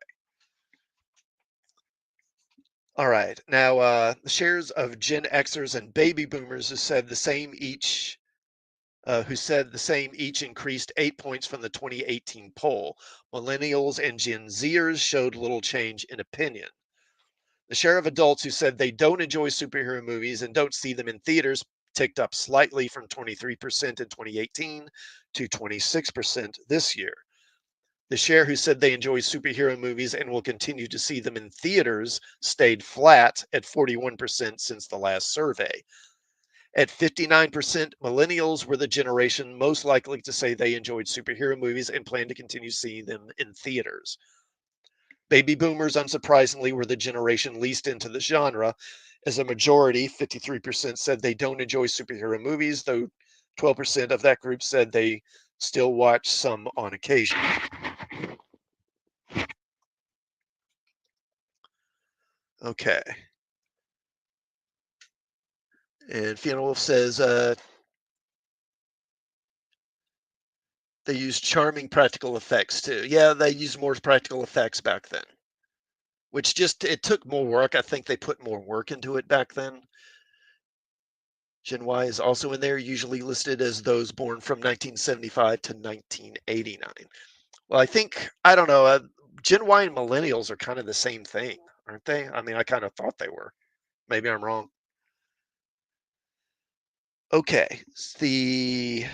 All right. Now, the shares of Gen Xers and baby boomers who said the same each increased 8 points from the 2018 poll. Millennials and Gen Zers showed little change in opinion. The share of adults who said they don't enjoy superhero movies and don't see them in theaters ticked up slightly from 23% in 2018 to 26% this year. The share who said they enjoy superhero movies and will continue to see them in theaters stayed flat at 41% since the last survey. At 59%, millennials were the generation most likely to say they enjoyed superhero movies and plan to continue seeing them in theaters. Baby boomers, unsurprisingly, were the generation least into the genre, as a majority, 53%, said they don't enjoy superhero movies, though 12% of that group said they still watch some on occasion. Okay. And Fiona Wolf says they use charming practical effects too. Yeah, they used more practical effects back then, which just it took more work. I think they put more work into it back then. Gen Y is also in there, usually listed as those born from 1975 to 1989. Well, I don't know. Gen Y and millennials are kind of the same thing, aren't they? I mean, I kind of thought they were. Maybe I'm wrong. Okay, the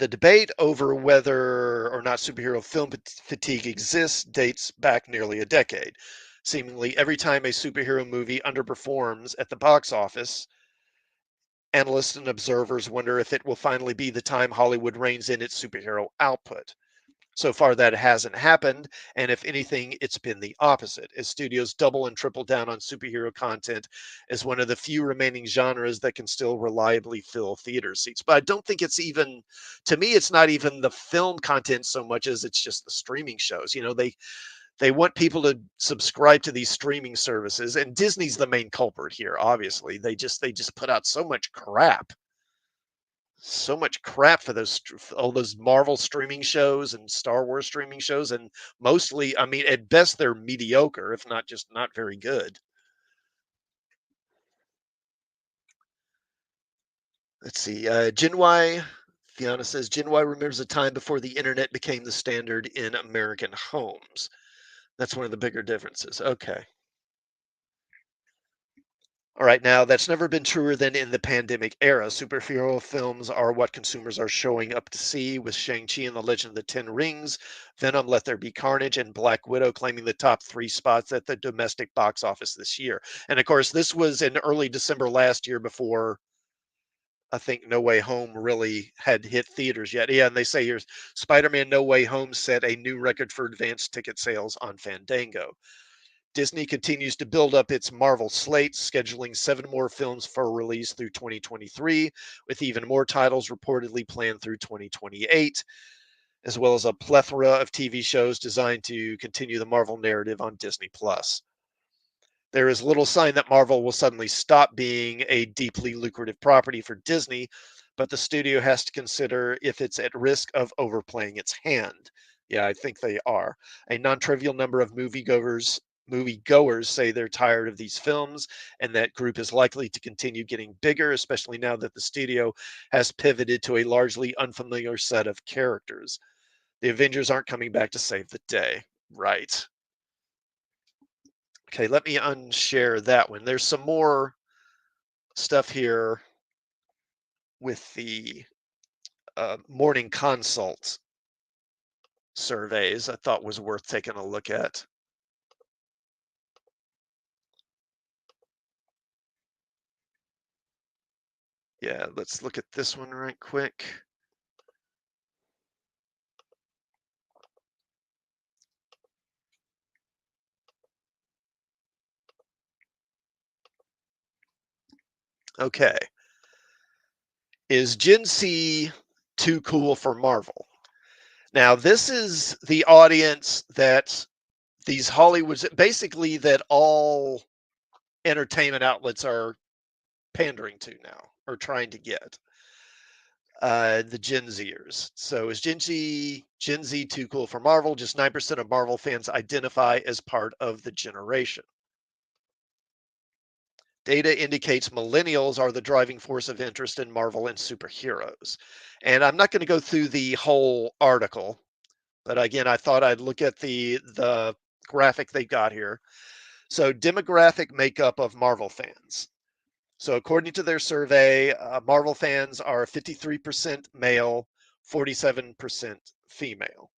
debate over whether or not superhero film fatigue exists dates back nearly a decade. Seemingly every time a superhero movie underperforms at the box office, analysts and observers wonder if it will finally be the time Hollywood reins in its superhero output. So far, that hasn't happened, and if anything, it's been the opposite, as studios double and triple down on superhero content as one of the few remaining genres that can still reliably fill theater seats. But I don't think it's even, to me, it's not even the film content so much as it's just the streaming shows. They want people to subscribe to these streaming services, and Disney's the main culprit here. Obviously, they just put out so much crap for all those Marvel streaming shows and Star Wars streaming shows, and mostly, I mean, at best they're mediocre, if not just not very good. Let's see. Jinwai Fiona says Jinwai remembers a time before the internet became the standard in American homes. That's one of the bigger differences. Okay. All right, now that's never been truer than in the pandemic era. Superhero films are what consumers are showing up to see, with Shang-Chi and the Legend of the Ten Rings, Venom, Let There Be Carnage, and Black Widow claiming the top three spots at the domestic box office this year. And of course, this was in early December last year before I think No Way Home really had hit theaters yet. Yeah, and they say here's Spider-Man No Way Home set a new record for advanced ticket sales on Fandango. Disney continues to build up its Marvel slate, scheduling 7 more films for release through 2023, with even more titles reportedly planned through 2028, as well as a plethora of TV shows designed to continue the Marvel narrative on Disney Plus. There is little sign that Marvel will suddenly stop being a deeply lucrative property for Disney, but the studio has to consider if it's at risk of overplaying its hand. Yeah, I think they are. A non-trivial number of moviegoers say they're tired of these films, and that group is likely to continue getting bigger, especially now that the studio has pivoted to a largely unfamiliar set of characters. The Avengers aren't coming back to save the day. Right. Okay, let me unshare that one. There's some more stuff here with the morning consult surveys I thought was worth taking a look at. Yeah, let's look at this one right quick. Okay. Is Gen Z too cool for Marvel? Now, this is the audience that these Hollywoods, basically, that all entertainment outlets are pandering to now or trying to get. The Gen Zers. So is Gen Z too cool for Marvel? Just 9% of Marvel fans identify as part of the generation. Data indicates millennials are the driving force of interest in Marvel and superheroes. And I'm not going to go through the whole article, but again, I thought I'd look at the graphic they got here. So demographic makeup of Marvel fans. So according to their survey, Marvel fans are 53% male, 47% female.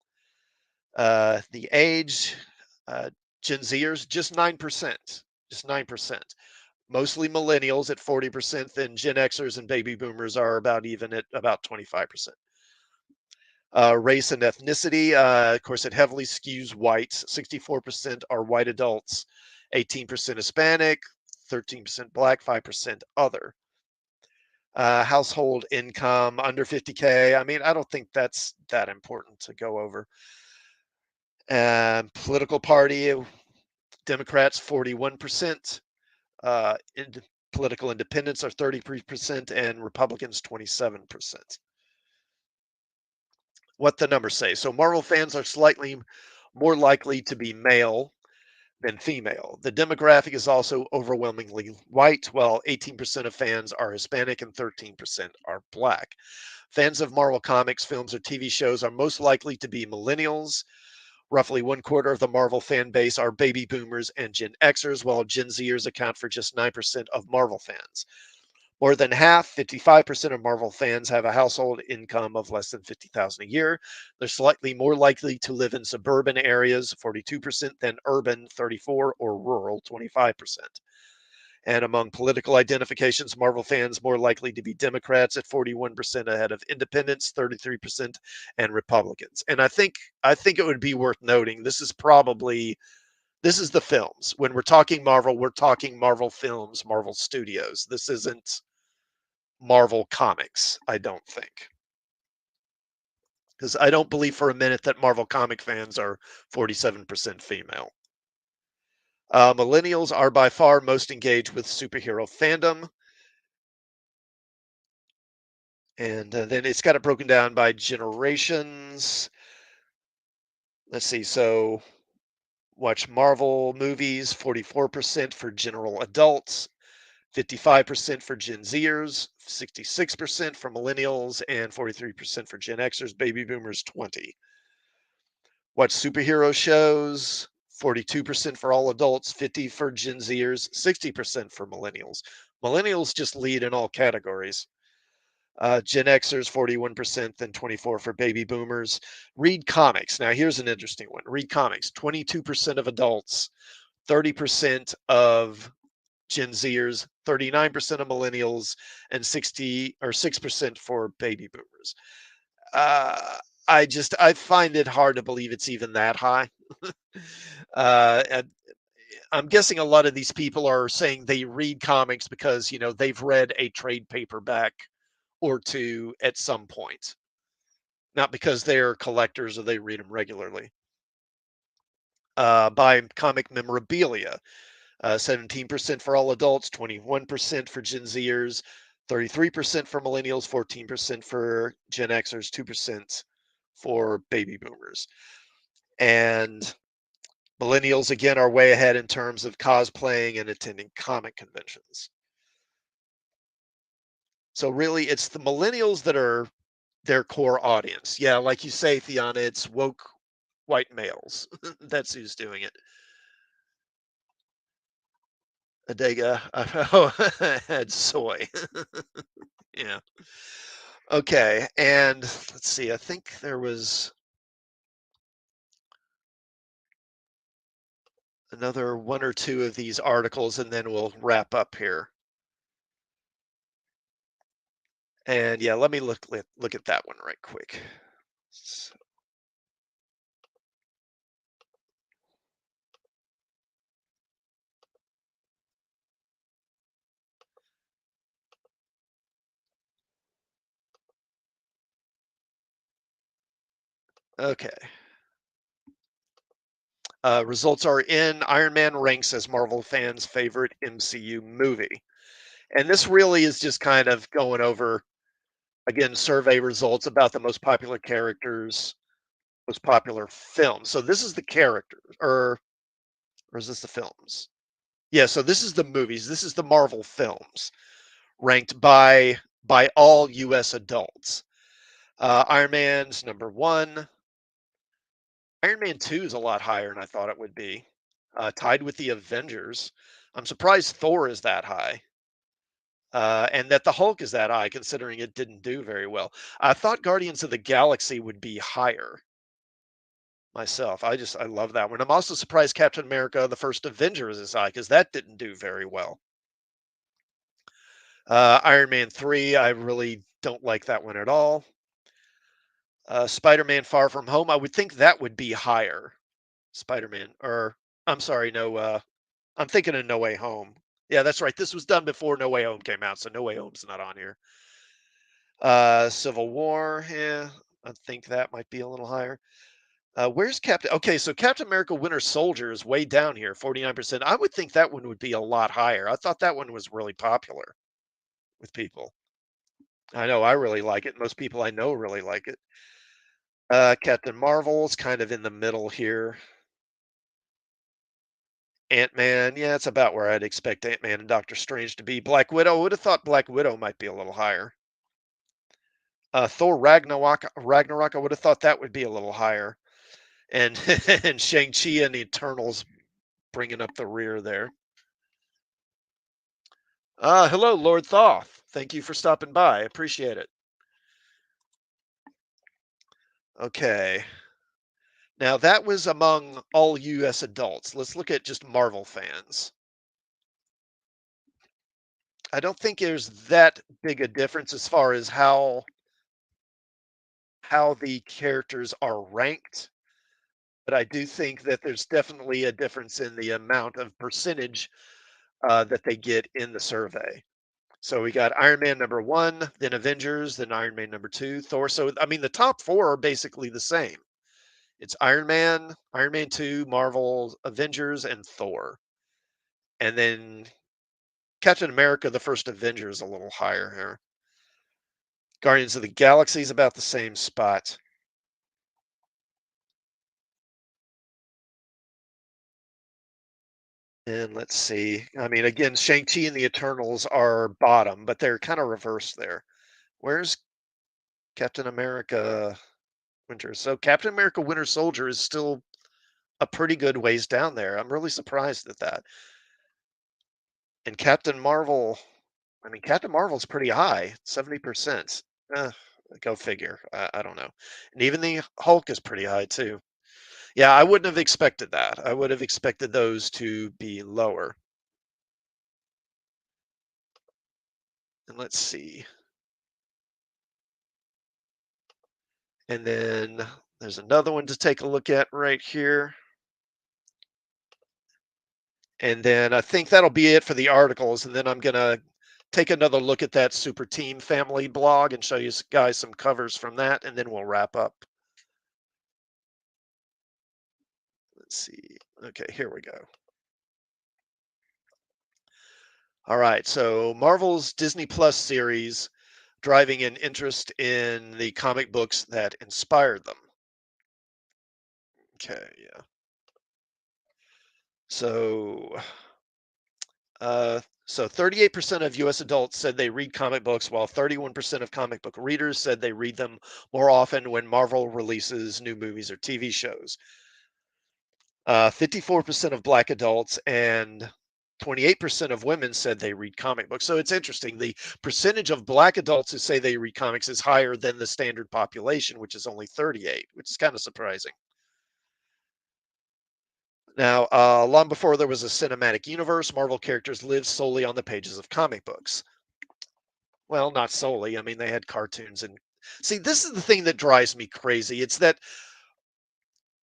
The age, uh, Gen Zers, just 9%, just 9%. Mostly millennials at 40%, then Gen Xers and baby boomers are about even at about 25%. Race and ethnicity, of course, it heavily skews white. 64% are white adults, 18% Hispanic, 13% Black, 5% other. Household income under 50K. I mean, I don't think that's that important to go over. Political party, Democrats 41%, political independents are 33%, and Republicans 27%. What the numbers say. So Marvel fans are slightly more likely to be male than female. The demographic is also overwhelmingly white, while 18% of fans are Hispanic and 13% are Black. Fans of Marvel comics, films, or TV shows are most likely to be millennials. Roughly 1/4 of the Marvel fan base are baby boomers and Gen Xers, while Gen Zers account for just 9% of Marvel fans. More than half, 55% of Marvel fans have a household income of less than 50,000 a year. They're slightly more likely to live in suburban areas, 42%, than urban, 34, or rural, 25%. And among political identifications, Marvel fans more likely to be Democrats at 41% ahead of independents, 33%, and Republicans. And I think it would be worth noting this is the films. When we're talking Marvel, we're talking Marvel Films, Marvel Studios. This isn't Marvel Comics, I don't think. Because I don't believe for a minute that Marvel comic fans are 47% female. Millennials are by far most engaged with superhero fandom. And then it's got it broken down by generations. Let's see. So, watch Marvel movies, 44% for general adults, 55% for Gen Zers, 66% for millennials, and 43% for Gen Xers, baby boomers 20. Watch superhero shows, 42% for all adults, 50 for Gen Zers, 60% for millennials. Millennials just lead in all categories. Gen Xers 41%, then 24 for baby boomers. Read comics. Now here's an interesting one. Read comics. 22% of adults, 30% of Gen Zers, 39% of millennials, and 60 or 6% for baby boomers. Uh, I find it hard to believe it's even that high. And I'm guessing a lot of these people are saying they read comics because they've read a trade paperback or two at some point, not because they're collectors or they read them regularly. By comic memorabilia, 17% for all adults, 21% for Gen Zers, 33% for millennials, 14% for Gen Xers, 2% for baby boomers. And millennials, again, are way ahead in terms of cosplaying and attending comic conventions. So, really, it's the millennials that are their core audience. Yeah, like you say, Theana, it's woke white males. That's who's doing it. Adega. Oh, had soy. Yeah. Okay. And let's see. I think there was another one or two of these articles, and then we'll wrap up here. And yeah, let me look at that one right quick. So, okay. Results are in. Iron Man ranks as Marvel fans' favorite MCU movie. And this really is just kind of going over, again, survey results about the most popular characters, most popular films. So this is the characters, or is this the films? Yeah, so this is the movies. This is the Marvel films ranked by all US adults. Iron Man's number 1. Iron Man 2 is a lot higher than I thought it would be. Tied with the Avengers. I'm surprised Thor is that high. And that the Hulk is that high, considering it didn't do very well. I thought Guardians of the Galaxy would be higher myself. I love that one. I'm also surprised Captain America: The First Avenger is as high because that didn't do very well. Iron Man 3, I really don't like that one at all. Spider-Man: Far From Home, I would think that would be higher. Spider-Man, or I'm sorry, no, I'm thinking of No Way Home. Yeah, that's right. This was done before No Way Home came out, so No Way Home's not on here. Civil War, yeah, I think that might be a little higher. Where's Captain? Okay, so Captain America: Winter Soldier is way down here, 49%. I would think that one would be a lot higher. I thought that one was really popular with people. I know I really like it. Most people I know really like it. Captain Marvel's kind of in the middle here. Ant-Man, yeah, it's about where I'd expect Ant-Man and Doctor Strange to be. Black Widow, would have thought Black Widow might be a little higher. Thor Ragnarok, I would have thought that would be a little higher. And and Shang-Chi and the Eternals bringing up the rear there. Hello, Lord Thoth. Thank you for stopping by. I appreciate it. Okay. Now that was among all US adults. Let's look at just Marvel fans. I don't think there's that big a difference as far as how the characters are ranked, but I do think that there's definitely a difference in the amount of percentage that they get in the survey. So we got Iron Man number one, then Avengers, then Iron Man number two, Thor. So I mean, the top four are basically the same. It's Iron Man 2, Marvel, Avengers, and Thor. And then Captain America, the first Avenger, is a little higher here. Guardians of the Galaxy is about the same spot. And let's see. I mean, again, Shang-Chi and the Eternals are bottom, but they're kind of reversed there. Where's Captain America Winter? So Captain America Winter Soldier is still a pretty good ways down there. I'm really surprised at that. And Captain Marvel, I mean, Captain Marvel's pretty high, 70%. Uh, Go figure. I don't know. And even the Hulk is pretty high too. Yeah, I wouldn't have expected that. I would have expected those to be lower. And let's see. And then there's another one to take a look at right here. And then I think that'll be it for the articles. And then I'm going to take another look at that Super Team Family blog and show you guys some covers from that. And then we'll wrap up. Let's see. Okay, here we go. All right. So Marvel's Disney Plus series driving an interest in the comic books that inspired them. Okay, yeah. So, so 38% of U.S. adults said they read comic books, while 31% of comic book readers said they read them more often when Marvel releases new movies or TV shows. 54% of Black adults and 28% of women said they read comic books. So it's interesting. The percentage of Black adults who say they read comics is higher than the standard population, which is only 38, which is kind of surprising. Now, long before there was a cinematic universe, Marvel characters lived solely on the pages of comic books. Well, not solely. I mean, they had cartoons and see, this is the thing that drives me crazy. It's that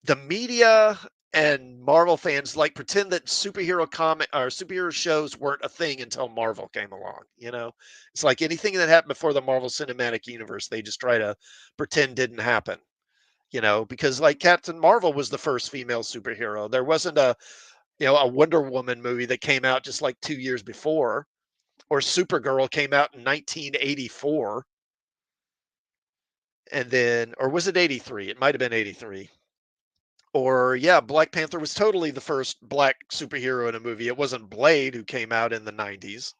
the media and Marvel fans like pretend that superhero comic or superhero shows weren't a thing until Marvel came along. It's like anything that happened before the Marvel Cinematic Universe, they just try to pretend didn't happen. Because like Captain Marvel was the first female superhero. There wasn't a Wonder Woman movie that came out just like 2 years before, or Supergirl came out in 1984, and then, or was it 83? It might have been 83. Or yeah, Black Panther was totally the first black superhero in a movie. It wasn't Blade who came out in the 90s.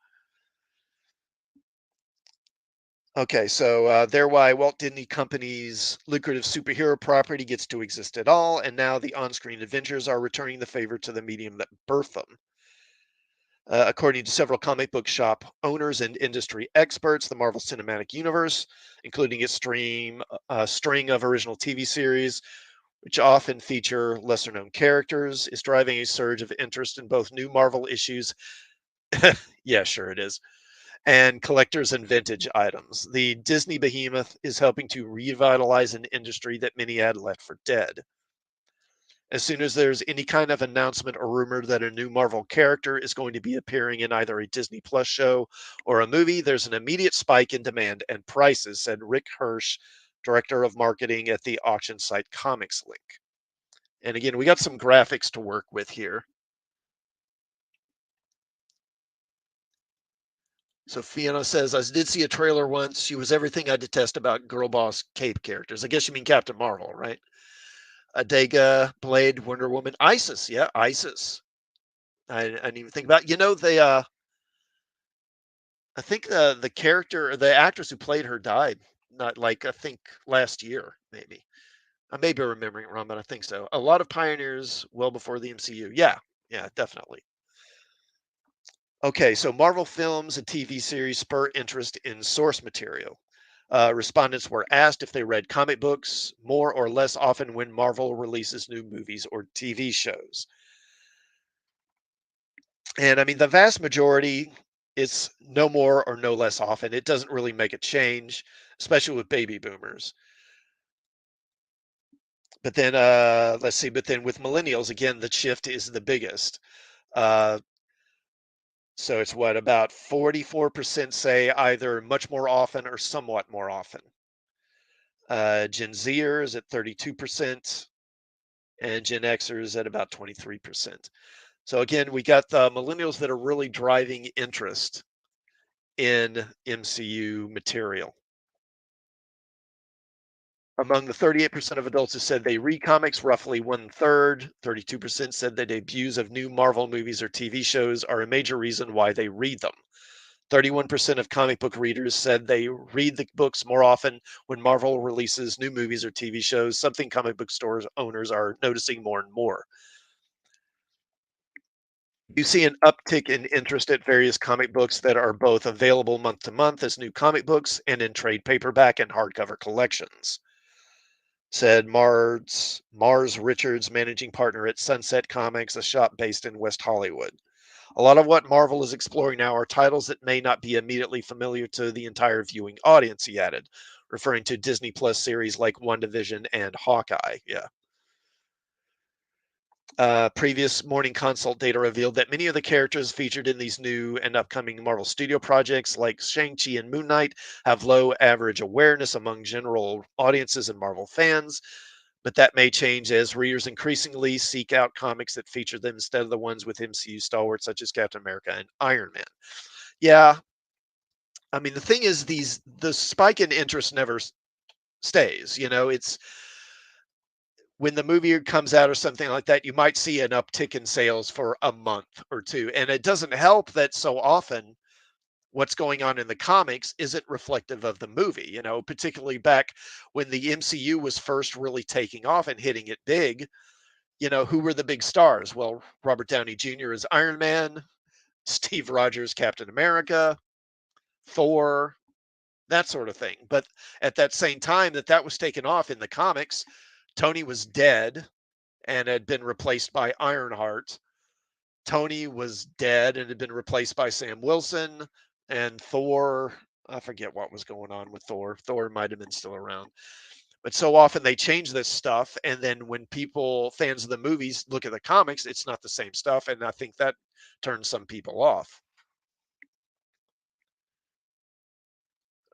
Okay, so there why Walt Disney Company's lucrative superhero property gets to exist at all, and now the on-screen adventures are returning the favor to the medium that birthed them. According to several comic book shop owners and industry experts, the Marvel Cinematic Universe, including its string of original TV series, which often feature lesser known characters, is driving a surge of interest in both new Marvel issues. Yeah, sure it is. And collectors and vintage items. The Disney behemoth is helping to revitalize an industry that many had left for dead. As soon as there's any kind of announcement or rumor that a new Marvel character is going to be appearing in either a Disney Plus show or a movie, there's an immediate spike in demand and prices, said Rick Hirsch, director of marketing at the auction site Comics Link. And again, we got some graphics to work with here. So Fiona says, I did see a trailer once. She was everything I detest about girl boss cape characters. I guess you mean Captain Marvel, right? Adega, Blade, Wonder Woman, Isis. Yeah, Isis. I didn't even think about. I think the character, the actress who played her died. Not like I think last year, maybe. I may be remembering it wrong, but I think so. A lot of pioneers well before the MCU. Yeah, yeah, definitely. Okay, so Marvel films and TV series spur interest in source material. Respondents were asked if they read comic books more or less often when Marvel releases new movies or TV shows. And I mean, the vast majority is no more or no less often. It doesn't really make a change, especially with baby boomers. But then, let's see, but then with millennials, again, the shift is the biggest. Uh, so it's what about 44% say either much more often or somewhat more often. Gen Zers at 32%, and Gen Xers at about 23%. So again, we got the millennials that are really driving interest in MCU material. Among the 38% of adults who said they read comics, roughly one third, 32% said that debuts of new Marvel movies or TV shows are a major reason why they read them. 31% of comic book readers said they read the books more often when Marvel releases new movies or TV shows, something comic book stores owners are noticing more and more. You see an uptick in interest at various comic books that are both available month to month as new comic books and in trade paperback and hardcover collections, said Mars Richards, managing partner at Sunset Comics, a shop based in West Hollywood. A lot of what Marvel is exploring now are titles that may not be immediately familiar to the entire viewing audience, he added, referring to Disney Plus series like WandaVision and Hawkeye. Yeah. Previous morning consult data revealed that many of the characters featured in these new and upcoming Marvel Studio projects, like Shang-Chi and Moon Knight, have low average awareness among general audiences and Marvel fans, but that may change as readers increasingly seek out comics that feature them instead of the ones with MCU stalwarts such as Captain America and Iron Man. Yeah, I mean the thing is the spike in interest never stays. It's when the movie comes out or something like that, you might see an uptick in sales for a month or two. And it doesn't help that so often what's going on in the comics isn't reflective of the movie, particularly back when the MCU was first really taking off and hitting it big. Who were the big stars? Well, Robert Downey Jr. is Iron Man, Steve Rogers, Captain America, Thor, that sort of thing. But at that same time that was taken off in the comics, Tony was dead and had been replaced by Ironheart. Tony was dead and had been replaced by Sam Wilson, and Thor. I forget what was going on with Thor. Thor might have been still around. But so often they change this stuff, and then when fans of the movies, look at the comics, it's not the same stuff, and I think that turns some people off.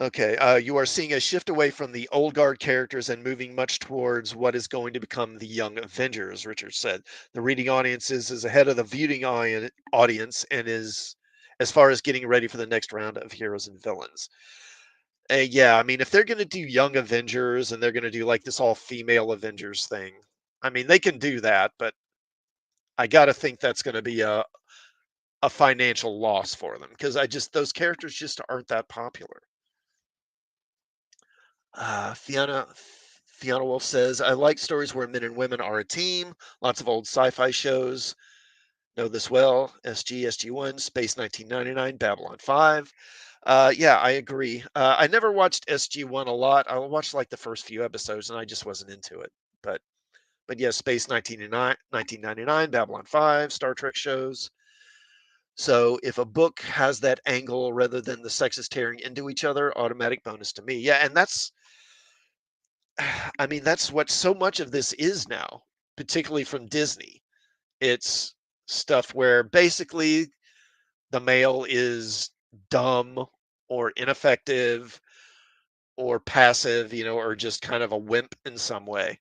Okay, you are seeing a shift away from the old guard characters and moving much towards what is going to become the young Avengers, Richard said. The reading audience is ahead of the viewing audience and is as far as getting ready for the next round of heroes and villains. Yeah, I mean, if they're going to do young Avengers and they're going to do like this all female Avengers thing, I mean, they can do that, but I got to think that's going to be a financial loss for them because those characters just aren't that popular. Fiona Wolf says, I like stories where men and women are a team. Lots of old sci fi shows know this well. SG1, Space 1999, Babylon 5. Yeah, I agree. I never watched SG1 a lot. I watched like the first few episodes and I just wasn't into it. But yeah, Space 1999, Babylon 5, Star Trek shows. So if a book has that angle rather than the sexes tearing into each other, automatic bonus to me. Yeah, and I mean, that's what so much of this is now, particularly from Disney. It's stuff where basically the male is dumb or ineffective or passive, or just kind of a wimp in some way.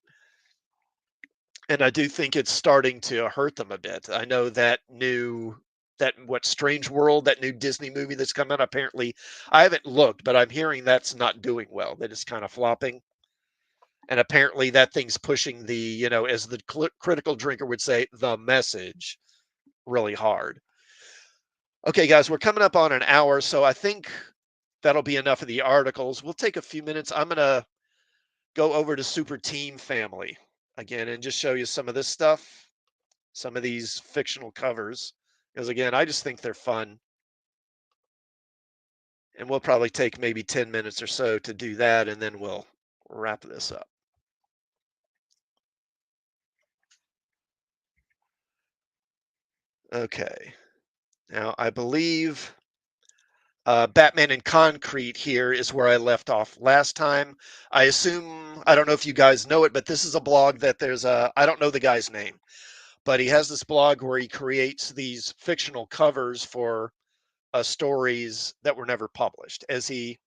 And I do think it's starting to hurt them a bit. I know that Strange World, that new Disney movie that's come out, apparently I haven't looked, but I'm hearing that's not doing well, that it's kind of flopping. And apparently that thing's pushing as the critical drinker would say, the message really hard. Okay, guys, we're coming up on an hour, so I think that'll be enough of the articles. We'll take a few minutes. I'm going to go over to Super Team Family again and just show you some of this stuff, some of these fictional covers, because again, I just think they're fun. And we'll probably take maybe 10 minutes or so to do that, and then we'll wrap this up. Okay. Now, I believe Batman in Concrete here is where I left off last time. I assume, I don't know if you guys know it, but this is a blog that there's a, I don't know the guy's name, but he has this blog where he creates these fictional covers for stories that were never published. Let me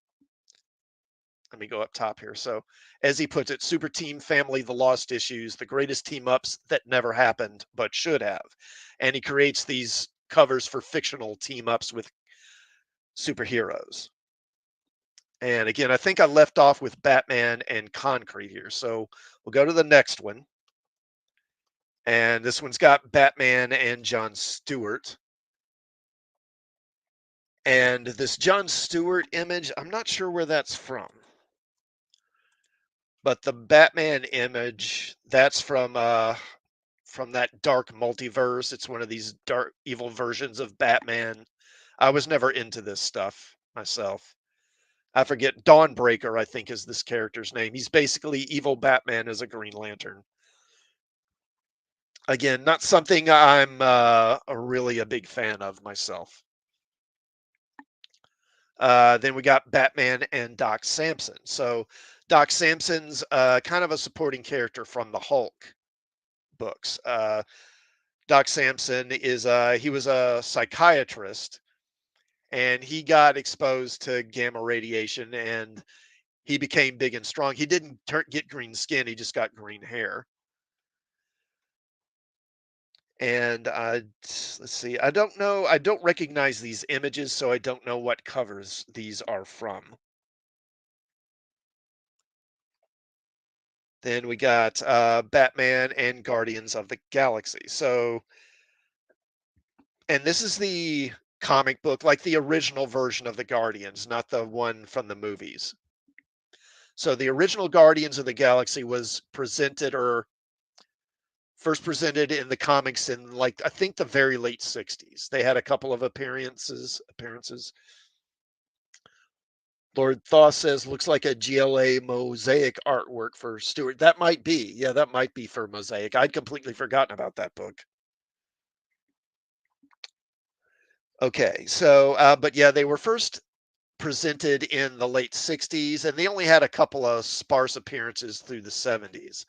go up top here. So, as he puts it, Super Team Family, The Lost Issues, the greatest team ups that never happened but should have. And he creates these covers for fictional team ups with superheroes. And again, I think I left off with Batman and Concrete here. So we'll go to the next one. And this one's got Batman and John Stewart. And this John Stewart image, I'm not sure where that's but the Batman image, that's from that dark multiverse. It's one of these dark evil versions of Batman. I was never into this stuff myself. I forget Dawnbreaker, I think is this character's name. He's basically evil Batman as a Green Lantern. Again, not something I'm really a big fan of myself. Then we got Batman and Doc Samson. So Doc Samson's kind of a supporting character from the Hulk books. Doc Samson is he was a psychiatrist and he got exposed to gamma radiation and he became big and strong. He didn't get green skin; he just got green hair. And let's see, I don't know, I don't recognize these images, so I don't know what covers these are from. Then we got Batman and Guardians of the Galaxy. So, and this is the comic book, like the original version of the Guardians, not the one from the movies. So the original Guardians of the Galaxy was presented or first presented in the comics in like I think the very late 60s. They had a couple of appearances. Lord Thaw says looks like a GLA mosaic artwork for Stewart. That might be. Yeah, that might be for Mosaic. I'd completely forgotten about that book. Okay, so but yeah, they were first presented in the late 60s and they only had a couple of sparse appearances through the 70s.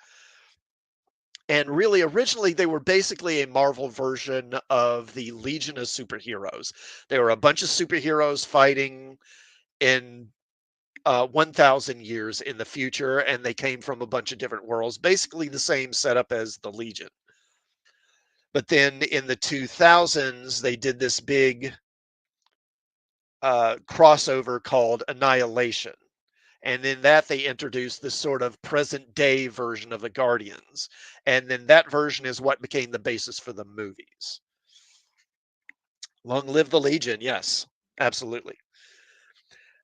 And really, originally, they were basically a Marvel version of the Legion of Superheroes. They were a bunch of superheroes fighting in 1,000 years in the future, and they came from a bunch of different worlds, basically the same setup as the Legion. But then in the 2000s, they did this big crossover called Annihilation. And in that, they introduced this sort of present day version of the Guardians. And then that version is what became the basis for the movies. Long live the Legion. Yes, absolutely.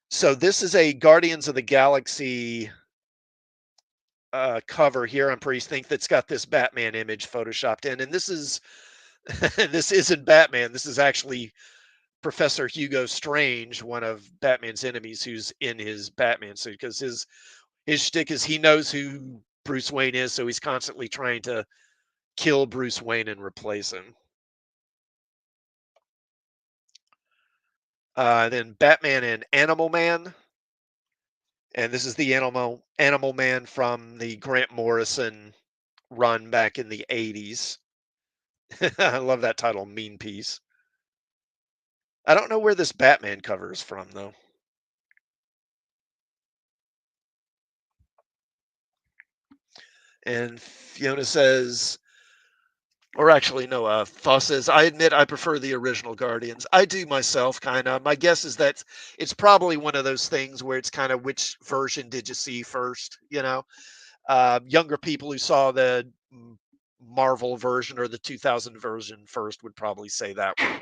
So this is a Guardians of the Galaxy cover here. I'm pretty think that's got this Batman image photoshopped in, and this is this isn't Batman. This is actually Professor Hugo Strange, one of Batman's enemies, who's in his Batman suit because his shtick is he knows who Bruce Wayne is, so he's constantly trying to kill Bruce Wayne and replace him. Then Batman and Animal Man, and this is the Animal Man from the Grant Morrison run back in the 80s. I love that title, Mean Piece. I don't know where this Batman cover is from though. And Fiona says, or actually, no, Thaw says, I admit I prefer the original Guardians. I do myself, kind of. My guess is that it's probably one of those things where it's kind of which version did you see first? You know, younger people who saw the Marvel version or the 2000 version first would probably say that one.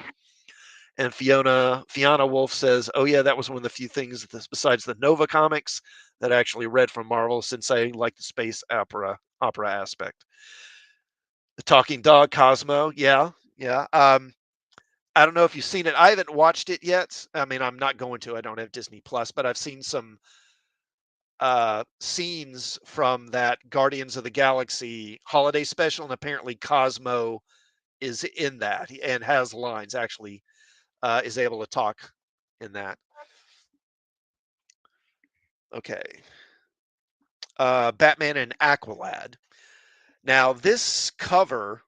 And Fiona Wolf says, "Oh yeah, that was one of the few things besides the Nova comics that I actually read from Marvel since I like the space opera aspect." The Talking Dog Cosmo, yeah, yeah. I don't know if you've seen it. I haven't watched it yet. I mean, I'm not going to. I don't have Disney Plus, but I've seen some scenes from that Guardians of the Galaxy holiday special, and apparently Cosmo is in that and has lines. Actually, is able to talk in that. Okay, Batman and Aqualad. Now, this cover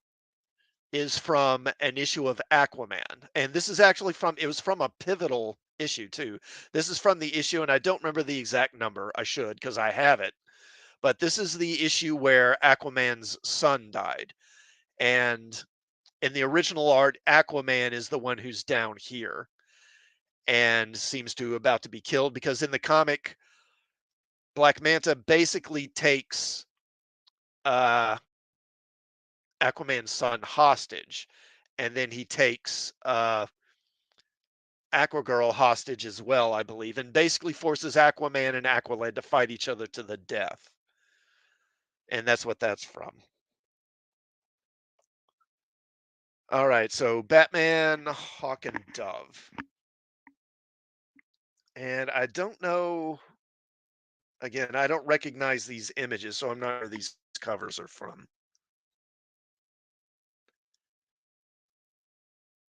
is from an issue of Aquaman, and this is actually from. It was from a pivotal issue too. This is from the issue, and I don't remember the exact number. I should because I have it. But this is the issue where Aquaman's son died, and in the original art, Aquaman is the one who's down here and seems to about to be killed because in the comic, Black Manta basically takes uh, Aquaman's son hostage, and then he takes Aquagirl hostage as well, I believe, and basically forces Aquaman and Aqualad to fight each other to the death, and that's what that's from. All right, so Batman, Hawk and Dove, and I don't know. Again, I don't recognize these images, so I'm not sure where these covers are from.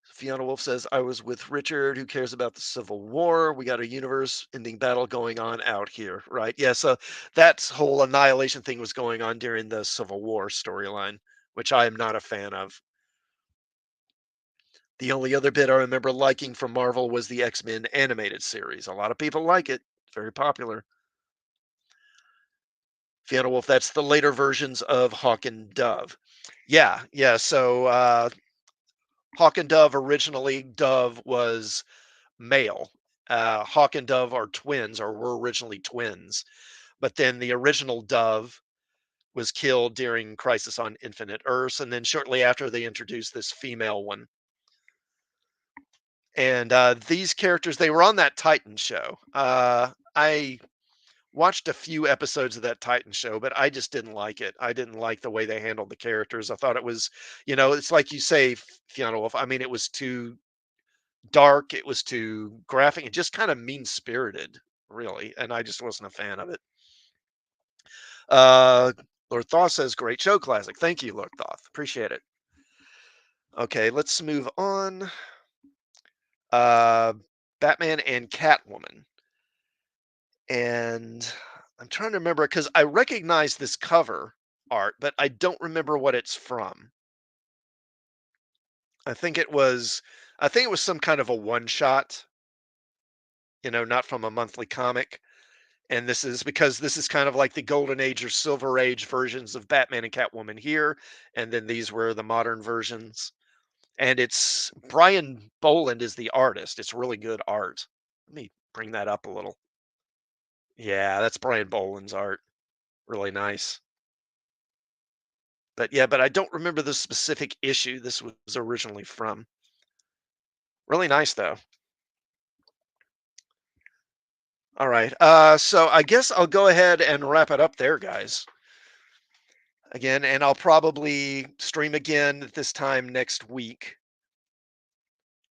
Fiona Wolf says, I was with Richard, who cares about the Civil War. We got a universe ending battle going on out here, right? Yeah, so that whole annihilation thing was going on during the Civil War storyline, which I am not a fan of. The only other bit I remember liking from Marvel was the X-Men animated series. A lot of people like it. It's very popular. Fiona Wolf, that's the later versions of Hawk and Dove. Yeah, yeah. So Hawk and Dove originally, Dove was male. Hawk and Dove are twins, or were originally twins. But then the original Dove was killed during Crisis on Infinite Earths, and then shortly after they introduced this female one. And these characters, they were on that Titan show. I watched a few episodes of that Titan show, but I just didn't like it. I didn't like the way they handled the characters. I thought it was, it's like you say, Fiona Wolf. I mean, it was too dark, it was too graphic, and just kind of mean spirited, really. And I just wasn't a fan of it. Uh, Lord Thoth says, great show, classic. Thank you, Lord Thoth. Appreciate it. Okay, let's move on. Uh, Batman and Catwoman. And I'm trying to remember because I recognize this cover art, but I don't remember what it's from. I think it was I think it was some kind of a one shot, not from a monthly comic. And this is because this is kind of like the golden age or silver age versions of Batman and Catwoman here, and then these were the modern versions. And it's Brian Boland is the artist. It's really good art. Let me bring that up a little. Yeah, that's Brian Boland's art. Really nice. But yeah, but I don't remember the specific issue this was originally from. Really nice though. All right. So I guess I'll go ahead and wrap it up there, guys. Again, and I'll probably stream again at this time next week,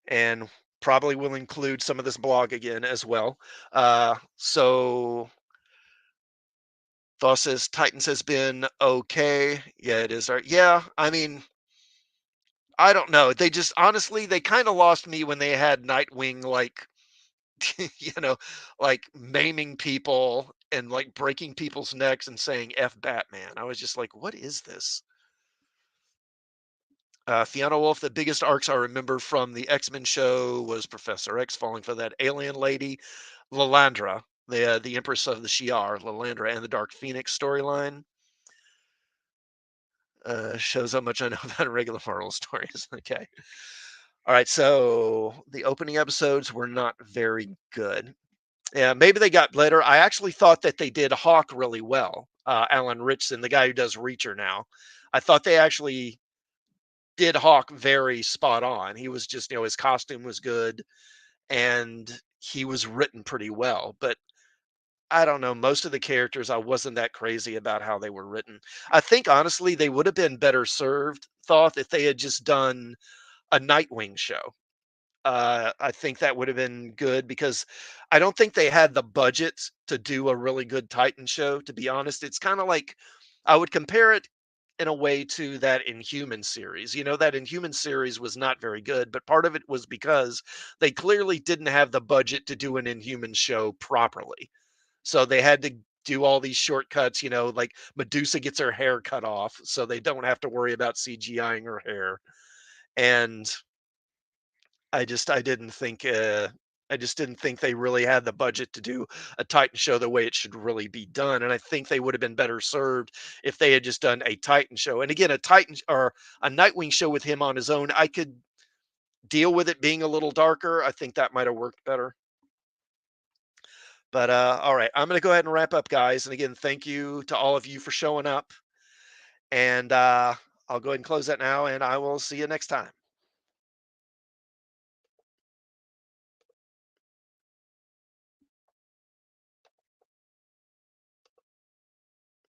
and probably will include some of this blog again as well. So Thoth says Titans has been okay. Yeah, it is. Yeah, I mean, I don't know. They just honestly, they kind of lost me when they had Nightwing like you know, like maiming people and like breaking people's necks and saying F Batman. I was just like, what is this? Fiona Wolf, the biggest arcs I remember from the X-Men show was Professor X falling for that alien lady, Lalandra, the Empress of the Shi'ar, Lalandra, and the Dark Phoenix storyline. Shows how much I know about regular Marvel stories. Okay. All right. So the opening episodes were not very good. Yeah, maybe they got better. I actually thought that they did Hawk really well. Alan Ritchson, the guy who does Reacher now, I thought they actually did Hawk very spot on. He was just, his costume was good and he was written pretty well. But I don't know, most of the characters, I wasn't that crazy about how they were written. I think honestly, they would have been better served, thought if they had just done a Nightwing show. I think that would have been good because I don't think they had the budget to do a really good Titan show, to be honest. It's kind of like I would compare it in a way to that Inhuman series. You know, that Inhuman series was not very good, but part of it was because they clearly didn't have the budget to do an Inhuman show properly. So they had to do all these shortcuts, you know, like Medusa gets her hair cut off so they don't have to worry about CGIing her hair. And I just didn't think they really had the budget to do a Titan show the way it should really be done, and I think they would have been better served if they had just done a Titan show. And again, a Titan or a Nightwing show with him on his own, I could deal with it being a little darker. I think that might have worked better. But all right, I'm going to go ahead and wrap up, guys. And again, thank you to all of you for showing up. And I'll go ahead and close that now, and I will see you next time.